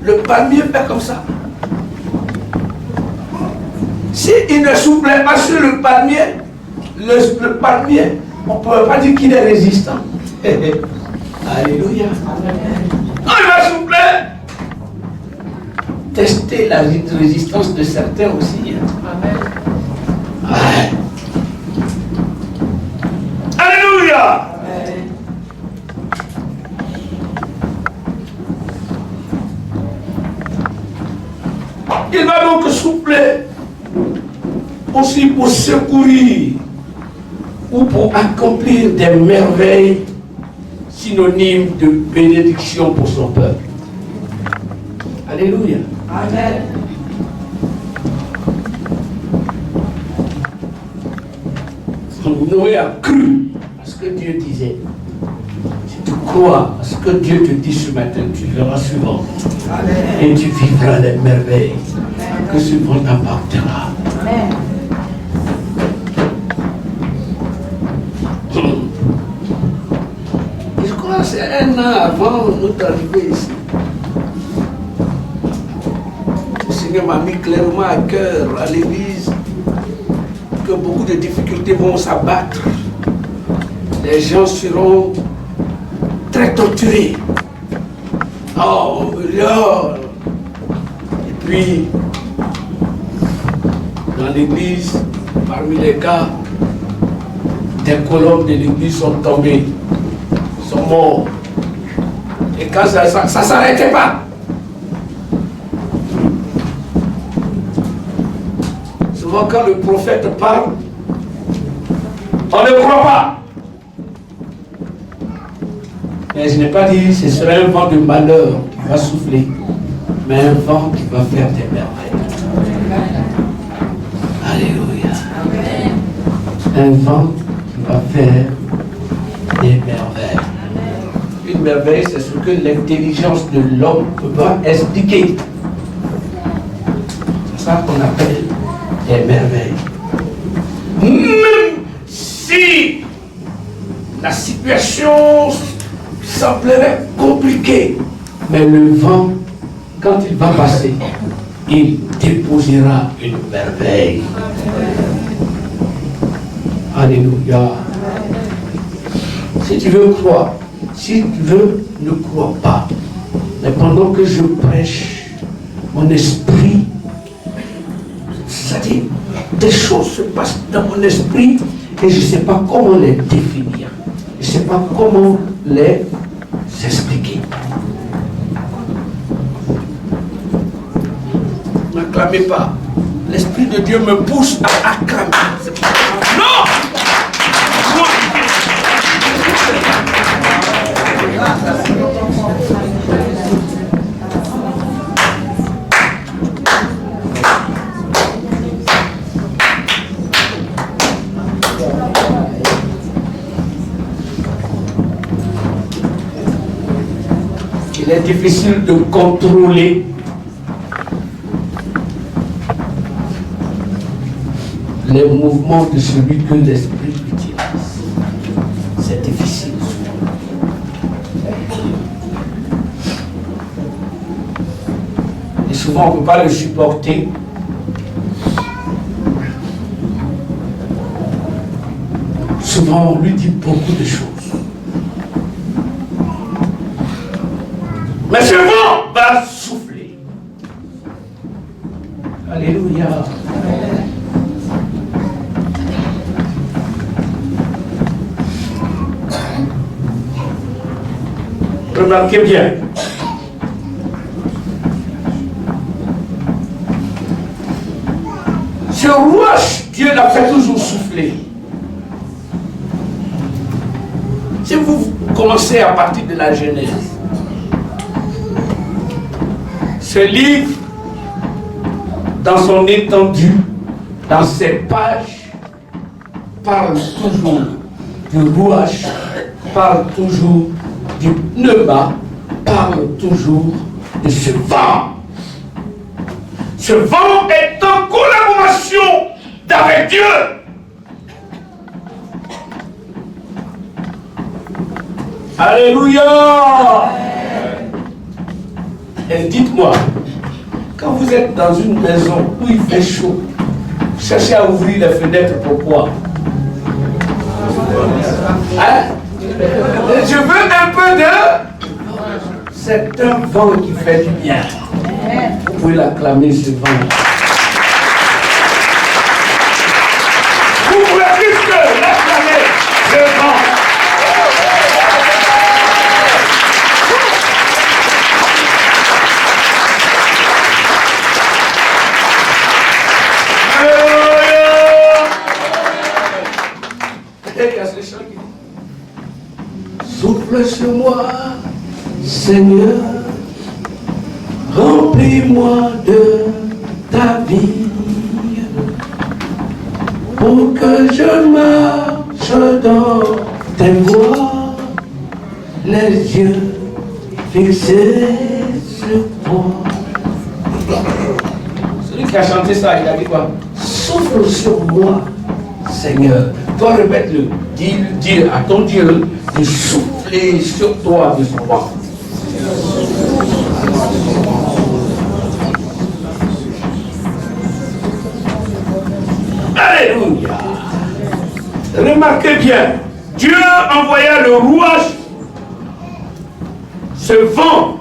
Le palmier fait comme ça. S'il ne soufflait pas sur le palmier, le palmier, on ne peut pas dire qu'il est résistant. Alléluia. Quand il va souffler, tester la résistance de certains aussi. Amen. Ouais. Alléluia. Il va donc souffler aussi pour secourir ou pour accomplir des merveilles synonymes de bénédiction pour son peuple. Alléluia. Amen. Noé a cru à ce que Dieu disait. Si tu crois à ce que Dieu te dit ce matin, tu verras suivant. Et tu vivras les merveilles que ce monde apportera. Amen. Je crois que c'est 1 an avant notre arrivée ici. Le Seigneur m'a mis clairement à cœur à l'église que beaucoup de difficultés vont s'abattre. Les gens seront très torturés. Oh, Lord. Et puis, dans l'église, parmi les cas, des colonnes de l'église sont tombées, sont morts. Et quand ça ne s'arrêtait pas. Souvent quand le prophète parle, on ne croit pas. Mais je n'ai pas dit que ce serait un vent de malheur qui va souffler, mais un vent qui va faire des merveilles. un vent qui va faire des merveilles. Une merveille, c'est ce que l'intelligence de l'homme ne peut pas expliquer. C'est ça qu'on appelle des merveilles. Même si la situation semblerait compliquée, mais le vent, quand il va passer, il déposera une merveille. Alléluia. Si tu veux croire, si tu veux, ne crois pas. Mais pendant que je prêche, mon esprit, c'est-à-dire, des choses se passent dans mon esprit et je ne sais pas comment les définir. Je ne sais pas comment les expliquer. N'acclamez pas. L'Esprit de Dieu me pousse à acclamer. Non! Il est difficile de contrôler les mouvements de celui que l'esprit utilise. C'est difficile. Et souvent on ne peut pas le supporter. Souvent on lui dit beaucoup de choses. Mais ce vent va souffler. Alléluia. Remarquez bien. Ce rouage, Dieu l'a fait toujours souffler. Si vous commencez à partir de la Genèse, ce livre, dans son étendue, dans ses pages, parle toujours du rouage, parle toujours du pneuma, parle toujours de ce vent. Ce vent est en collaboration avec Dieu. Alléluia. Et dites-moi, quand vous êtes dans une maison où il fait chaud, cherchez à ouvrir les fenêtres, pourquoi? Hein? Je veux un peu de... C'est un vent qui fait du bien. Vous pouvez l'acclamer, ce vent. Vous pouvez plus que l'acclamer, ce vent. Souffle sur moi, Seigneur, remplis-moi de ta vie, pour que je marche dans tes voies, les yeux fixés sur toi. Celui qui a chanté ça, il a dit quoi? Souffle sur moi, Seigneur. Toi, répète-le. Dis à ton Dieu de souffler sur toi de son vent. Alléluia. Remarquez bien, Dieu envoya le rouage, ce vent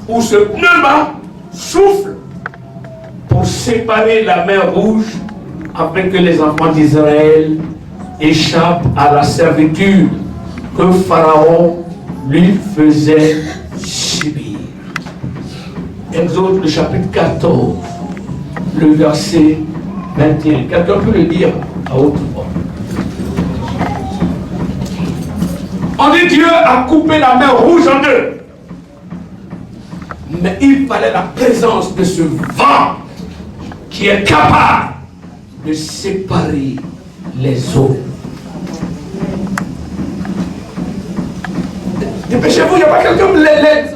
ou ce pneuma souffle pour séparer la mer Rouge afin que les enfants d'Israël échappent à la servitude que Pharaon lui faisait subir. Exode le chapitre 14, le verset 21. Quelqu'un peut le dire à haute voix. On dit Dieu a coupé la mer Rouge en deux. Mais il fallait la présence de ce vent qui est capable de séparer les eaux. Dépêchez-vous, il n'y a pas quelqu'un qui l'aide.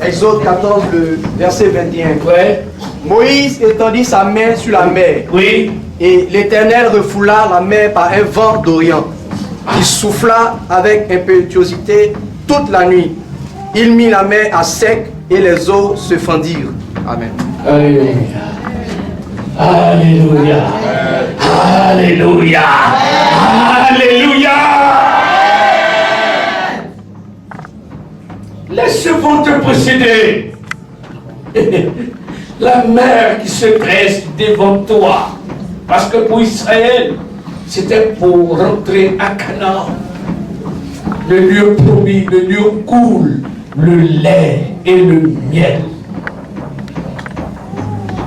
Exode 14, le verset 21. Ouais. Moïse étendit sa main sur la mer. Oui. Et l'Éternel refoula la mer par un vent d'Orient, qui souffla avec impétuosité toute la nuit. Il mit la mer à sec et les eaux se fendirent. Amen. Alléluia. Alléluia. Alléluia. Alléluia. Laisse ce vent te posséder. La mer qui se dresse devant toi. Parce que pour Israël, c'était pour rentrer à Canaan. Le lieu promis, le lieu où coule le lait et le miel.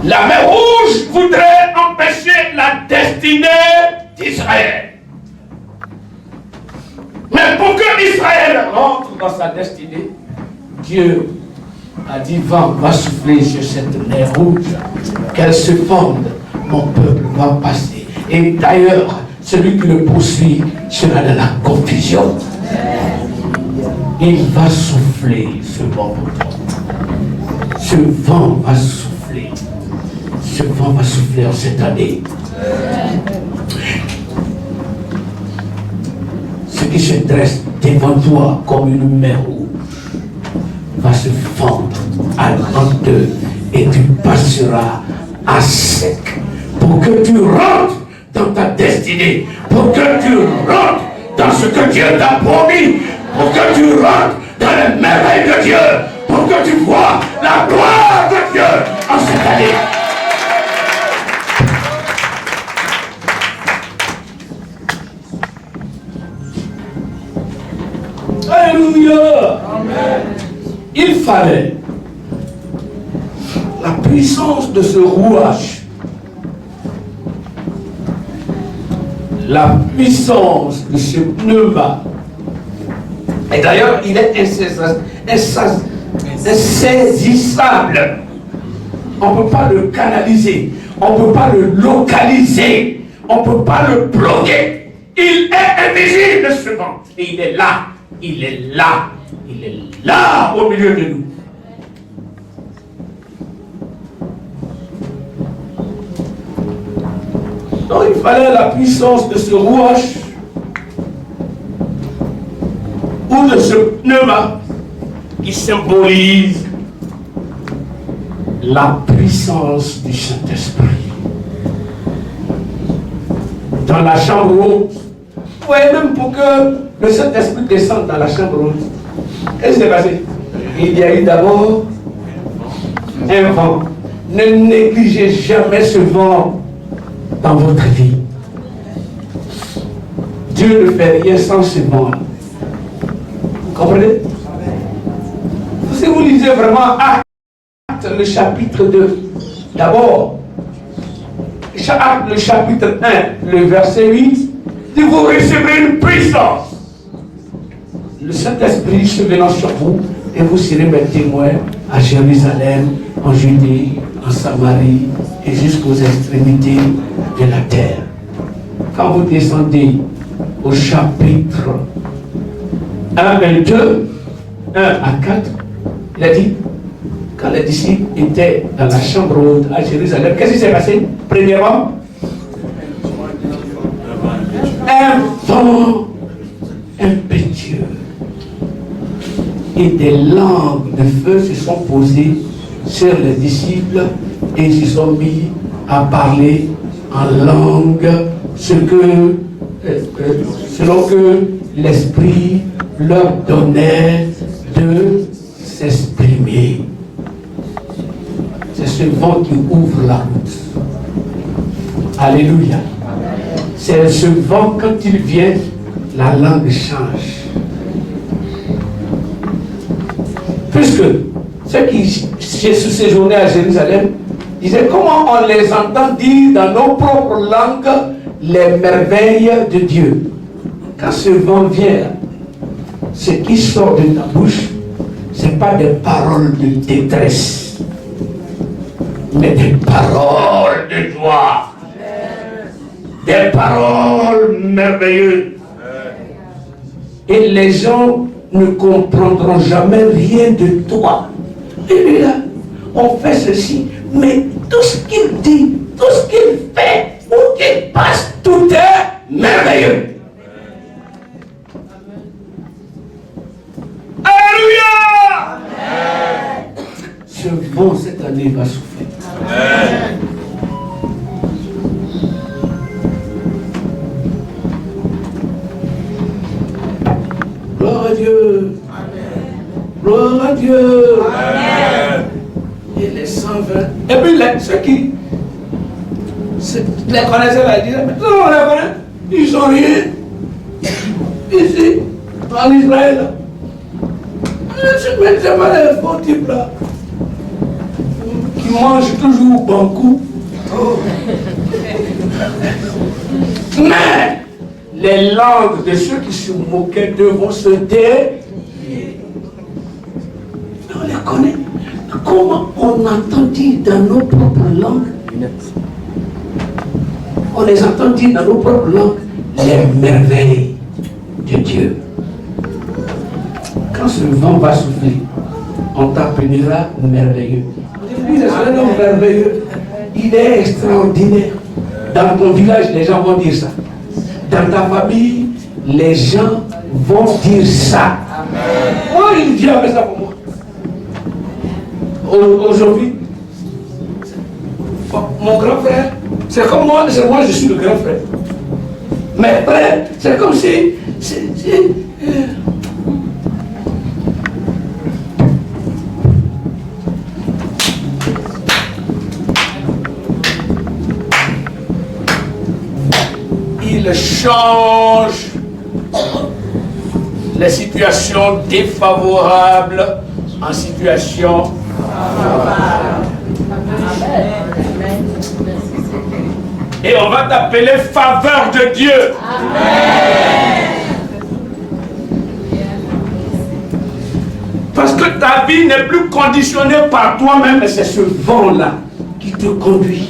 La mer Rouge voudrait empêcher la destinée d'Israël. Mais pour que Israël rentre dans sa destinée, Dieu a dit, vent va souffler sur cette mer rouge, qu'elle se fonde, mon peuple va passer. Et d'ailleurs, celui qui le poursuit sera dans la confusion. Il va souffler ce vent. Ce vent va souffler. Ce vent va souffler en cette année. Ce qui se dresse devant toi comme une mer rouge va se fendre en deux et tu passeras à sec pour que tu rentres dans ta destinée, pour que tu rentres dans ce que Dieu t'a promis, pour que tu rentres dans les merveilles de Dieu, pour que tu vois la gloire de Dieu en cette année. Alléluia. Amen. Il fallait la puissance de ce rouage, la puissance de ce pneuma. Et d'ailleurs, il est insaisissable. On ne peut pas le canaliser, on ne peut pas le localiser, on ne peut pas le bloquer. Il est invisible, ce vent. Et il est là, il est là, il est là au milieu de nous. Donc il fallait la puissance de ce rouage ou de ce pneuma qui symbolise la puissance du Saint-Esprit. Dans la chambre haute, vous voyez, même pour que le Saint-Esprit descende dans la chambre haute, qu'est-ce qui s'est passé? Il y a eu d'abord un vent. Ne négligez jamais ce vent dans votre vie. Dieu ne fait rien sans ce vent. Vous comprenez? Si vous lisez vraiment Actes, le chapitre 2, d'abord, Actes, le chapitre 1, le verset 8, dit vous recevrez une puissance. Le Saint-Esprit se venant sur vous et vous serez mes témoins à Jérusalem, en Judée, en Samarie et jusqu'aux extrémités de la terre. Quand vous descendez au chapitre 1 et 2, 1 à 4, il a dit, quand les disciples étaient dans la chambre haute à Jérusalem, qu'est-ce qui s'est passé? Premièrement, un vent impétueux et des langues de feu se sont posées sur les disciples et ils se sont mis à parler en langue selon que l'Esprit leur donnait de s'exprimer. C'est ce vent qui ouvre la route. Alléluia. C'est ce vent, quand il vient, la langue change. Puisque ceux qui séjournaient à Jérusalem disaient comment on les entend dire dans nos propres langues les merveilles de Dieu. Quand ce vent vient, ce qui sort de ta bouche, ce n'est pas des paroles de détresse, mais des paroles de joie. des paroles merveilleuses. Et les gens ne comprendront jamais rien de toi. Et lui là, on fait ceci, mais tout ce qu'il dit, tout ce qu'il fait, où qu'il passe, tout est merveilleux. Alléluia! Ce vent cette année va souffler. Gloire à Dieu. Gloire à Dieu. Amen. Et les 120. Et puis ceux qui les connaissaient, là, ils disaient, mais non, on les connaît. Ils sont rien. Ici, en Israël. Mais c'est pas les faux types là. Qui mangent toujours beaucoup. Mais les langues de ceux qui se moquaient d'eux vont se taire. On les connaît. Comment on entend dire dans nos propres langues, on les entend dire dans nos propres langues les merveilles de Dieu. Quand ce vent va souffler, on t'appellera merveilleux. Lui, c'est un homme merveilleux. Il est extraordinaire. Dans ton village, les gens vont dire ça. Dans ta famille, les gens vont dire ça. Oh, il dit avec ça pour moi. Aujourd'hui, mon grand frère, c'est comme moi, je suis le grand frère. Mes frères, c'est comme si. Il change les situations défavorables en situations favorables. Et on va t'appeler faveur de Dieu. Amen. Parce que ta vie n'est plus conditionnée par toi-même, mais c'est ce vent-là qui te conduit,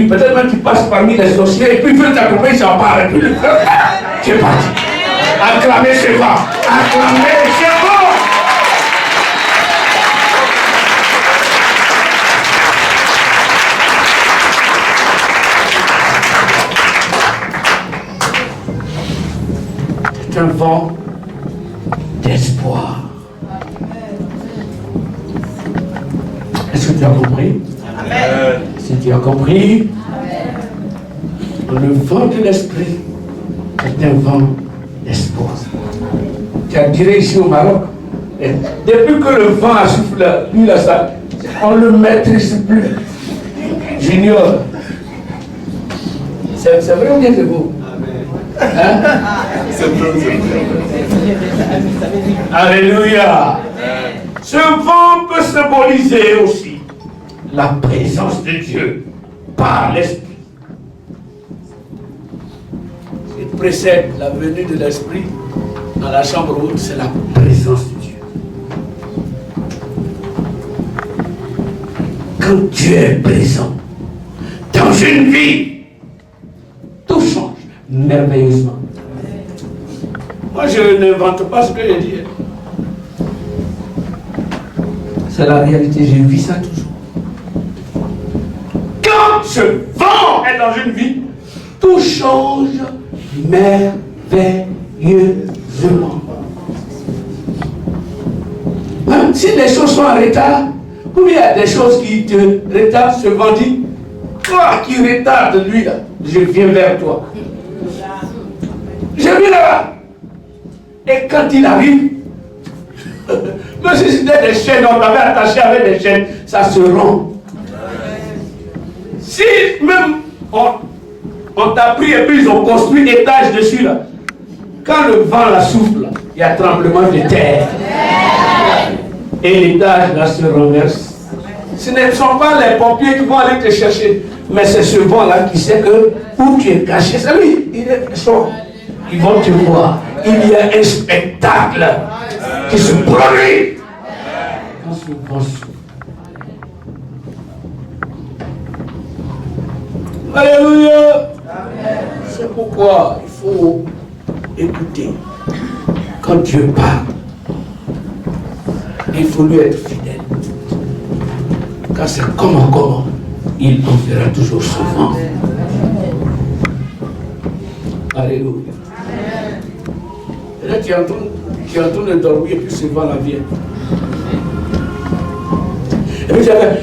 peut-être même tu passes parmi les sorciers et puis il veut t'accompagner, ça part et puis le feu, tu es parti. Acclamez ce vent, acclamez ce vent. C'est un vent d'espoir. Est-ce que tu as compris? Amen. Si tu as compris, le vent de l'esprit est un vent d'espoir. Tu as tiré ici au Maroc. Et depuis que le vent a soufflé, lui là, ça, on ne le maîtrise plus. Junior. C'est vrai ou bien c'est beau? Hein? Alléluia. Ce vent peut symboliser aussi la présence de Dieu par l'Esprit. Ce qui précède la venue de l'Esprit dans la chambre haute, c'est la présence de Dieu. Quand Dieu est présent dans une vie, tout change merveilleusement. Moi, je n'invente pas ce que je dis. C'est la réalité, j'ai vu ça toujours. Quand ce vent est dans une vie, tout change merveilleusement. Même si les choses sont en retard, ou bien il y a des choses qui te retardent, ce vent dit, toi qui retarde lui là, je viens vers toi. Je viens là-bas. Et quand il arrive, même si c'était des chaînes, on t'avait attaché avec des chaînes, ça se rompt. Si même on t'a pris et puis ils ont construit étage dessus là, quand le vent la souffle, il y a tremblement de terre. Et l'étage là se renverse. Ce ne sont pas les pompiers qui vont aller te chercher, mais c'est ce vent là qui sait que où tu es caché, c'est lui, il est fort. Ils vont te voir. Il y a un spectacle qui se produit quand ce vent souffle. Alléluia. C'est pourquoi il faut écouter. Quand Dieu parle, il faut lui être fidèle. Car c'est comment, il enverra toujours son vent. Alléluia. Et là, tu es en train de dormir et puis ce vent la vient. Et puis j'avais.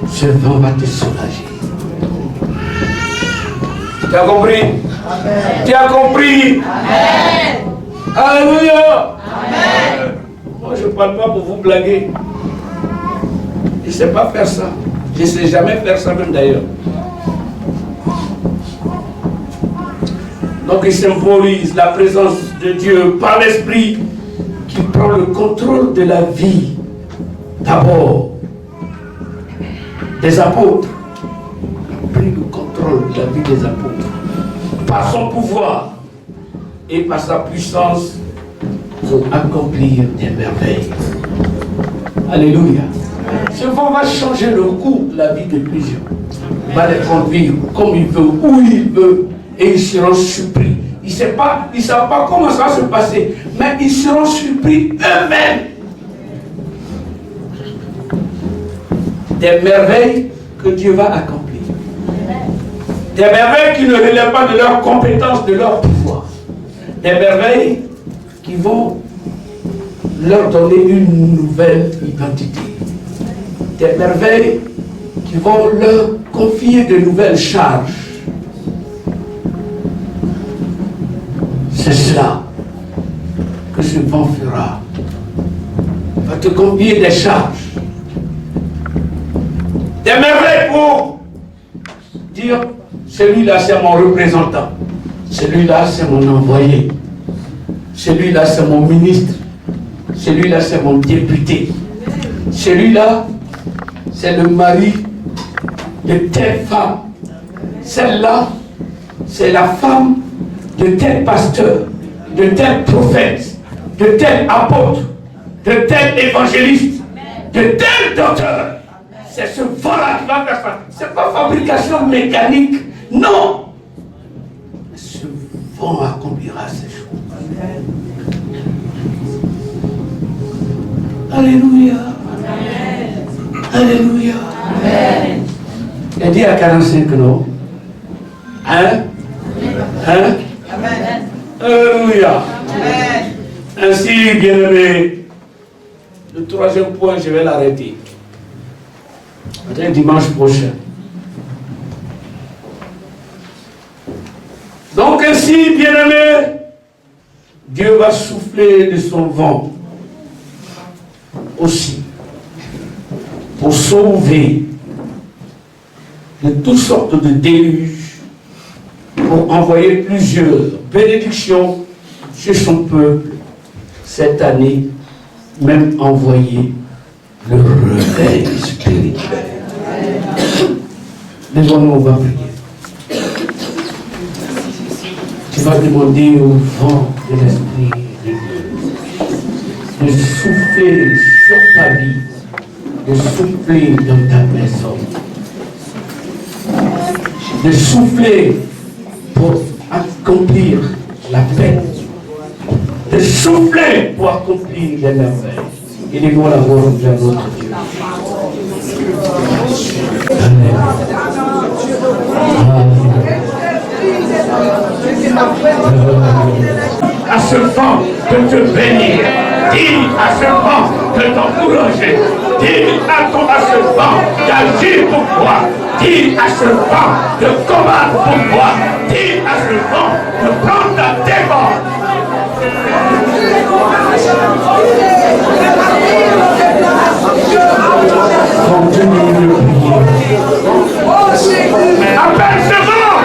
Ce vent va te soulager. Tu as compris? Amen. Tu as compris? Amen. Alléluia. Amen. Moi, je ne parle pas pour vous blaguer. Je ne sais pas faire ça. Je ne sais jamais faire ça même d'ailleurs. Donc il symbolise la présence de Dieu par l'Esprit qui prend le contrôle de la vie. D'abord, des apôtres. Il a pris le contrôle de la vie des apôtres. Par son pouvoir et par sa puissance pour accomplir des merveilles. Alléluia. Ce vent va changer le cours de la vie de plusieurs. Il va les conduire comme il veut, où il veut, et ils seront surpris. Ils ne savent pas comment ça va se passer, mais ils seront surpris eux-mêmes. Des merveilles que Dieu va accomplir. Des merveilles qui ne relèvent pas de leur compétence, de leur pouvoir. Des merveilles qui vont leur donner une nouvelle identité. Des merveilles qui vont leur confier de nouvelles charges. C'est cela que ce vent fera. Il va te confier des charges. Des merveilles pour dire, celui-là c'est mon représentant, celui-là c'est mon envoyé, celui-là c'est mon ministre, celui-là c'est mon député, celui-là c'est le mari de telle femme, celle-là c'est la femme de tel pasteur, de tel prophète, de tel apôtre, de tel évangéliste, de tel docteur. C'est ce vent-là qui va faire ça. Ce n'est pas fabrication mécanique, non. Ce vent accomplira ces choses. Alléluia. Amen. Alléluia. Amen. Il dit à 45 non. Hein? Hein? Amen. Alléluia. Amen. Ainsi, bien-aimés, le troisième point, je vais l'arrêter. Dimanche prochain. Donc ainsi, bien-aimés, Dieu va souffler de son vent aussi pour sauver de toutes sortes de déluges, pour envoyer plusieurs bénédictions sur son peuple cette année, même envoyer le réveil spirituel. Lève-nous, on va prier. Tu vas demander au vent de l'Esprit de Dieu de souffler sur ta vie, de souffler dans ta maison, de souffler pour accomplir la paix, de souffler pour accomplir les merveilles. Élevons la voix vers notre Dieu. Amen. À ce vent de te bénir, dis à ce vent de t'encourager, dis à ce vent d'agir pour toi, dis à ce vent de combattre pour toi, dis à ce vent de prendre ta défense. Continue de prier. Appelle ce vent.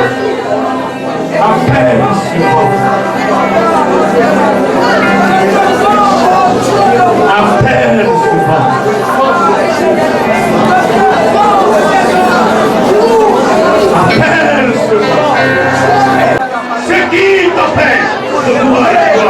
Appelle ce vent. Appelle ce vent. Appelle ce vent. Ce qui t'empêche de pouvoir être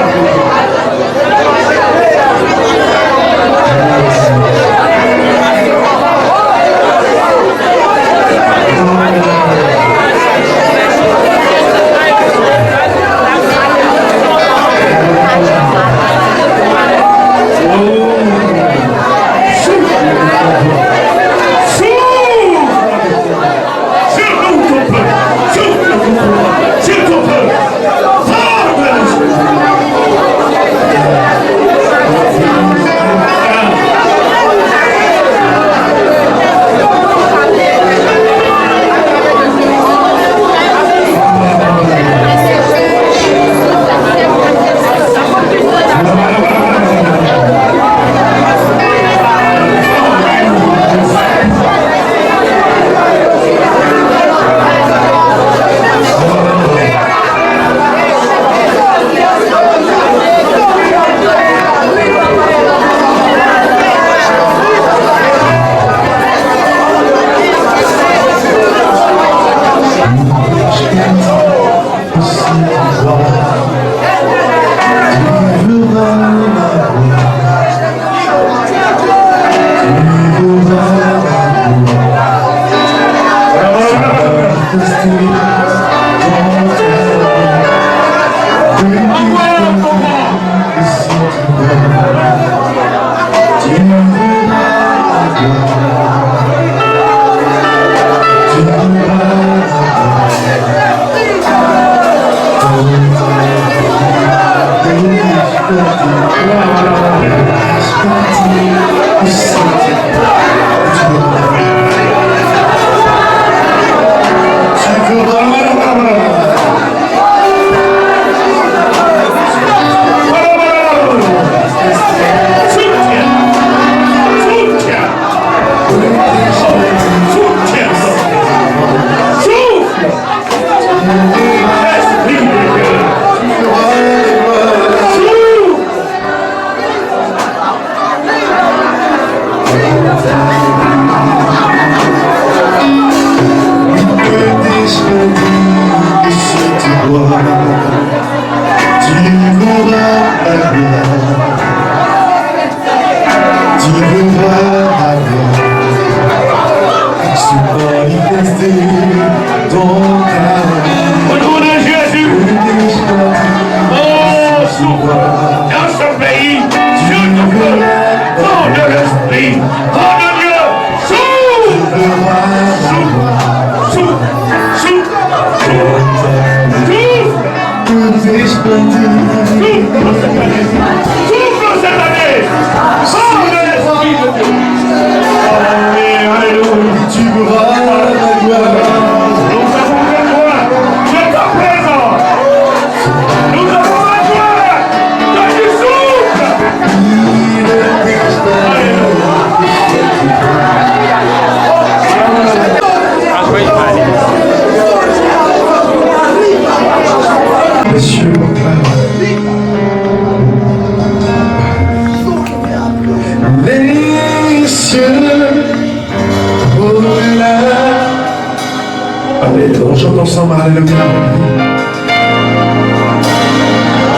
Alléluia, on chante ensemble, alléluia.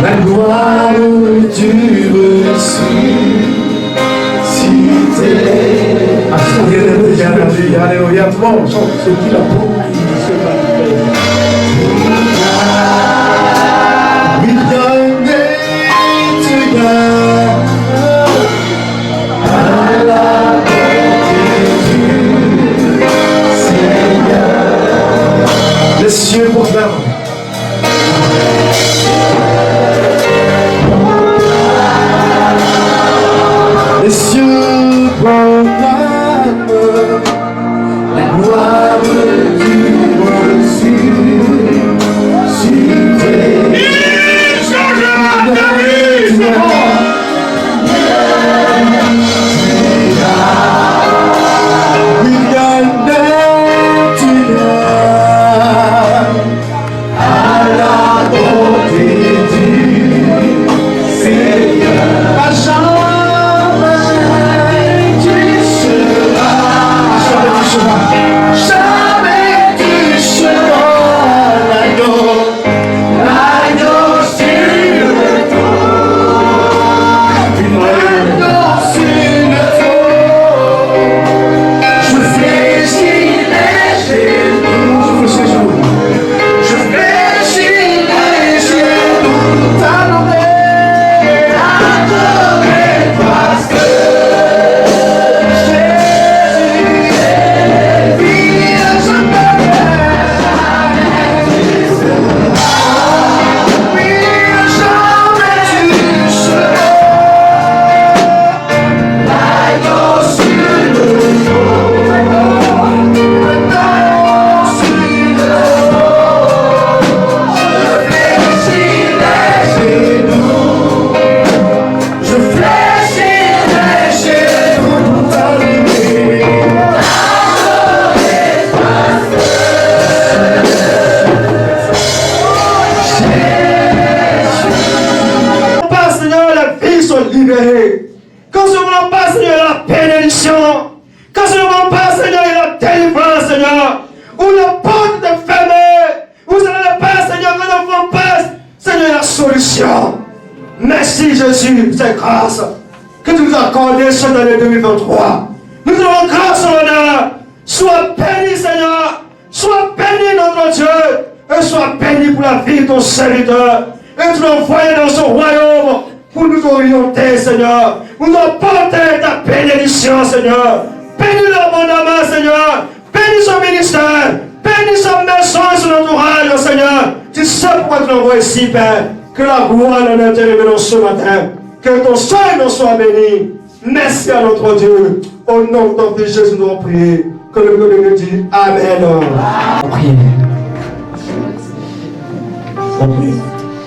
La gloire du ressuscité. Alléluia, alléluia, tout le monde chante ce qu'il a promis, ce qu'il a fait. We donate to God. À la beauté du Seigneur. Les cieux proclament. Les cieux proclament la gloire du ressuscité. Il changera ta vie. We donate to God. À la beauté du Seigneur. À jamais tu seras. Jamais tu seras l'agneau. L'agneau sur le trône. L'agneau sur le trône. Je fléchis les genoux. Je fléchis les genoux. T'adorer parce que Jésus est vie. Je oui, jamais tu seras l'agneau sur le trône. L'agneau sur le trône. Je fléchis les genoux. T'adorer pas, Seigneur, la vie sont libérées. Quand ce moment passe, Seigneur, la bénédiction. Quand ce moment passe, Seigneur, la délivrance, Seigneur. Où la porte est fermée. Où ça ne passe, Seigneur, quand l'enfant passe, Seigneur, la solution. Merci, Jésus, pour cette grâce que tu nous as accordée cette année 2023. Nous avons grâce au honneur. Sois béni, Seigneur. Sois béni, notre Dieu. Et sois béni pour la vie de ton serviteur. Et tu l'as envoyé dans son royaume pour nous orienter, Seigneur. Pour nous apporter ta bénédiction, Seigneur. Bénis-le abondamment, Seigneur. Bénis son ministère. Bénis sa maison et son entourage, Seigneur. Tu sais pourquoi tu l'envoies ici, Père. Que la gloire en est élevée dans ce matin. Que ton Seigneur soit béni. Merci à notre Dieu. Au nom de ton Fils Jésus, nous avons prié. Que le peuple de Dieu dit Amen. Priez. On prie.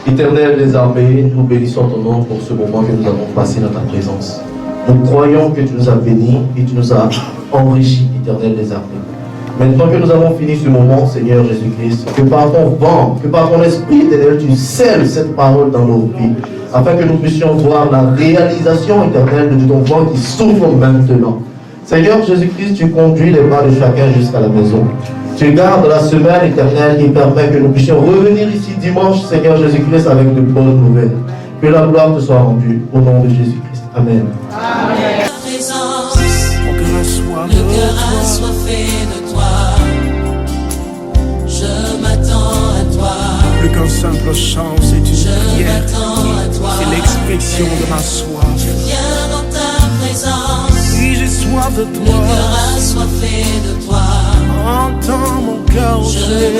Éternel des armées, nous bénissons ton nom pour ce moment que nous avons passé dans ta présence. Nous croyons que tu nous as bénis et tu nous as enrichis, Éternel des armées. Maintenant que nous avons fini ce moment, Seigneur Jésus-Christ, que par ton vent, que par ton esprit, Éternel, tu scelles cette parole dans nos vies, afin que nous puissions voir la réalisation éternelle de ton vent qui souffle maintenant. Seigneur Jésus-Christ, tu conduis les pas de chacun jusqu'à la maison. Tu gardes la semaine éternelle qui permet que nous puissions revenir ici dimanche, Seigneur Jésus-Christ, avec de bonnes nouvelles. Que la gloire te soit rendue au nom de Jésus-Christ. Amen. Amen. Présence, Mon cœur a soif le cœur assoiffé de toi. Je m'attends à toi. Plus qu'un simple chant, c'est une Je prière. m'attends à toi. C'est l'expression de ma soif. Viens dans ta présence. Oui, j'ai soif de Le toi. cœur assoiffé de toi. Entends mon cœur Je chanter.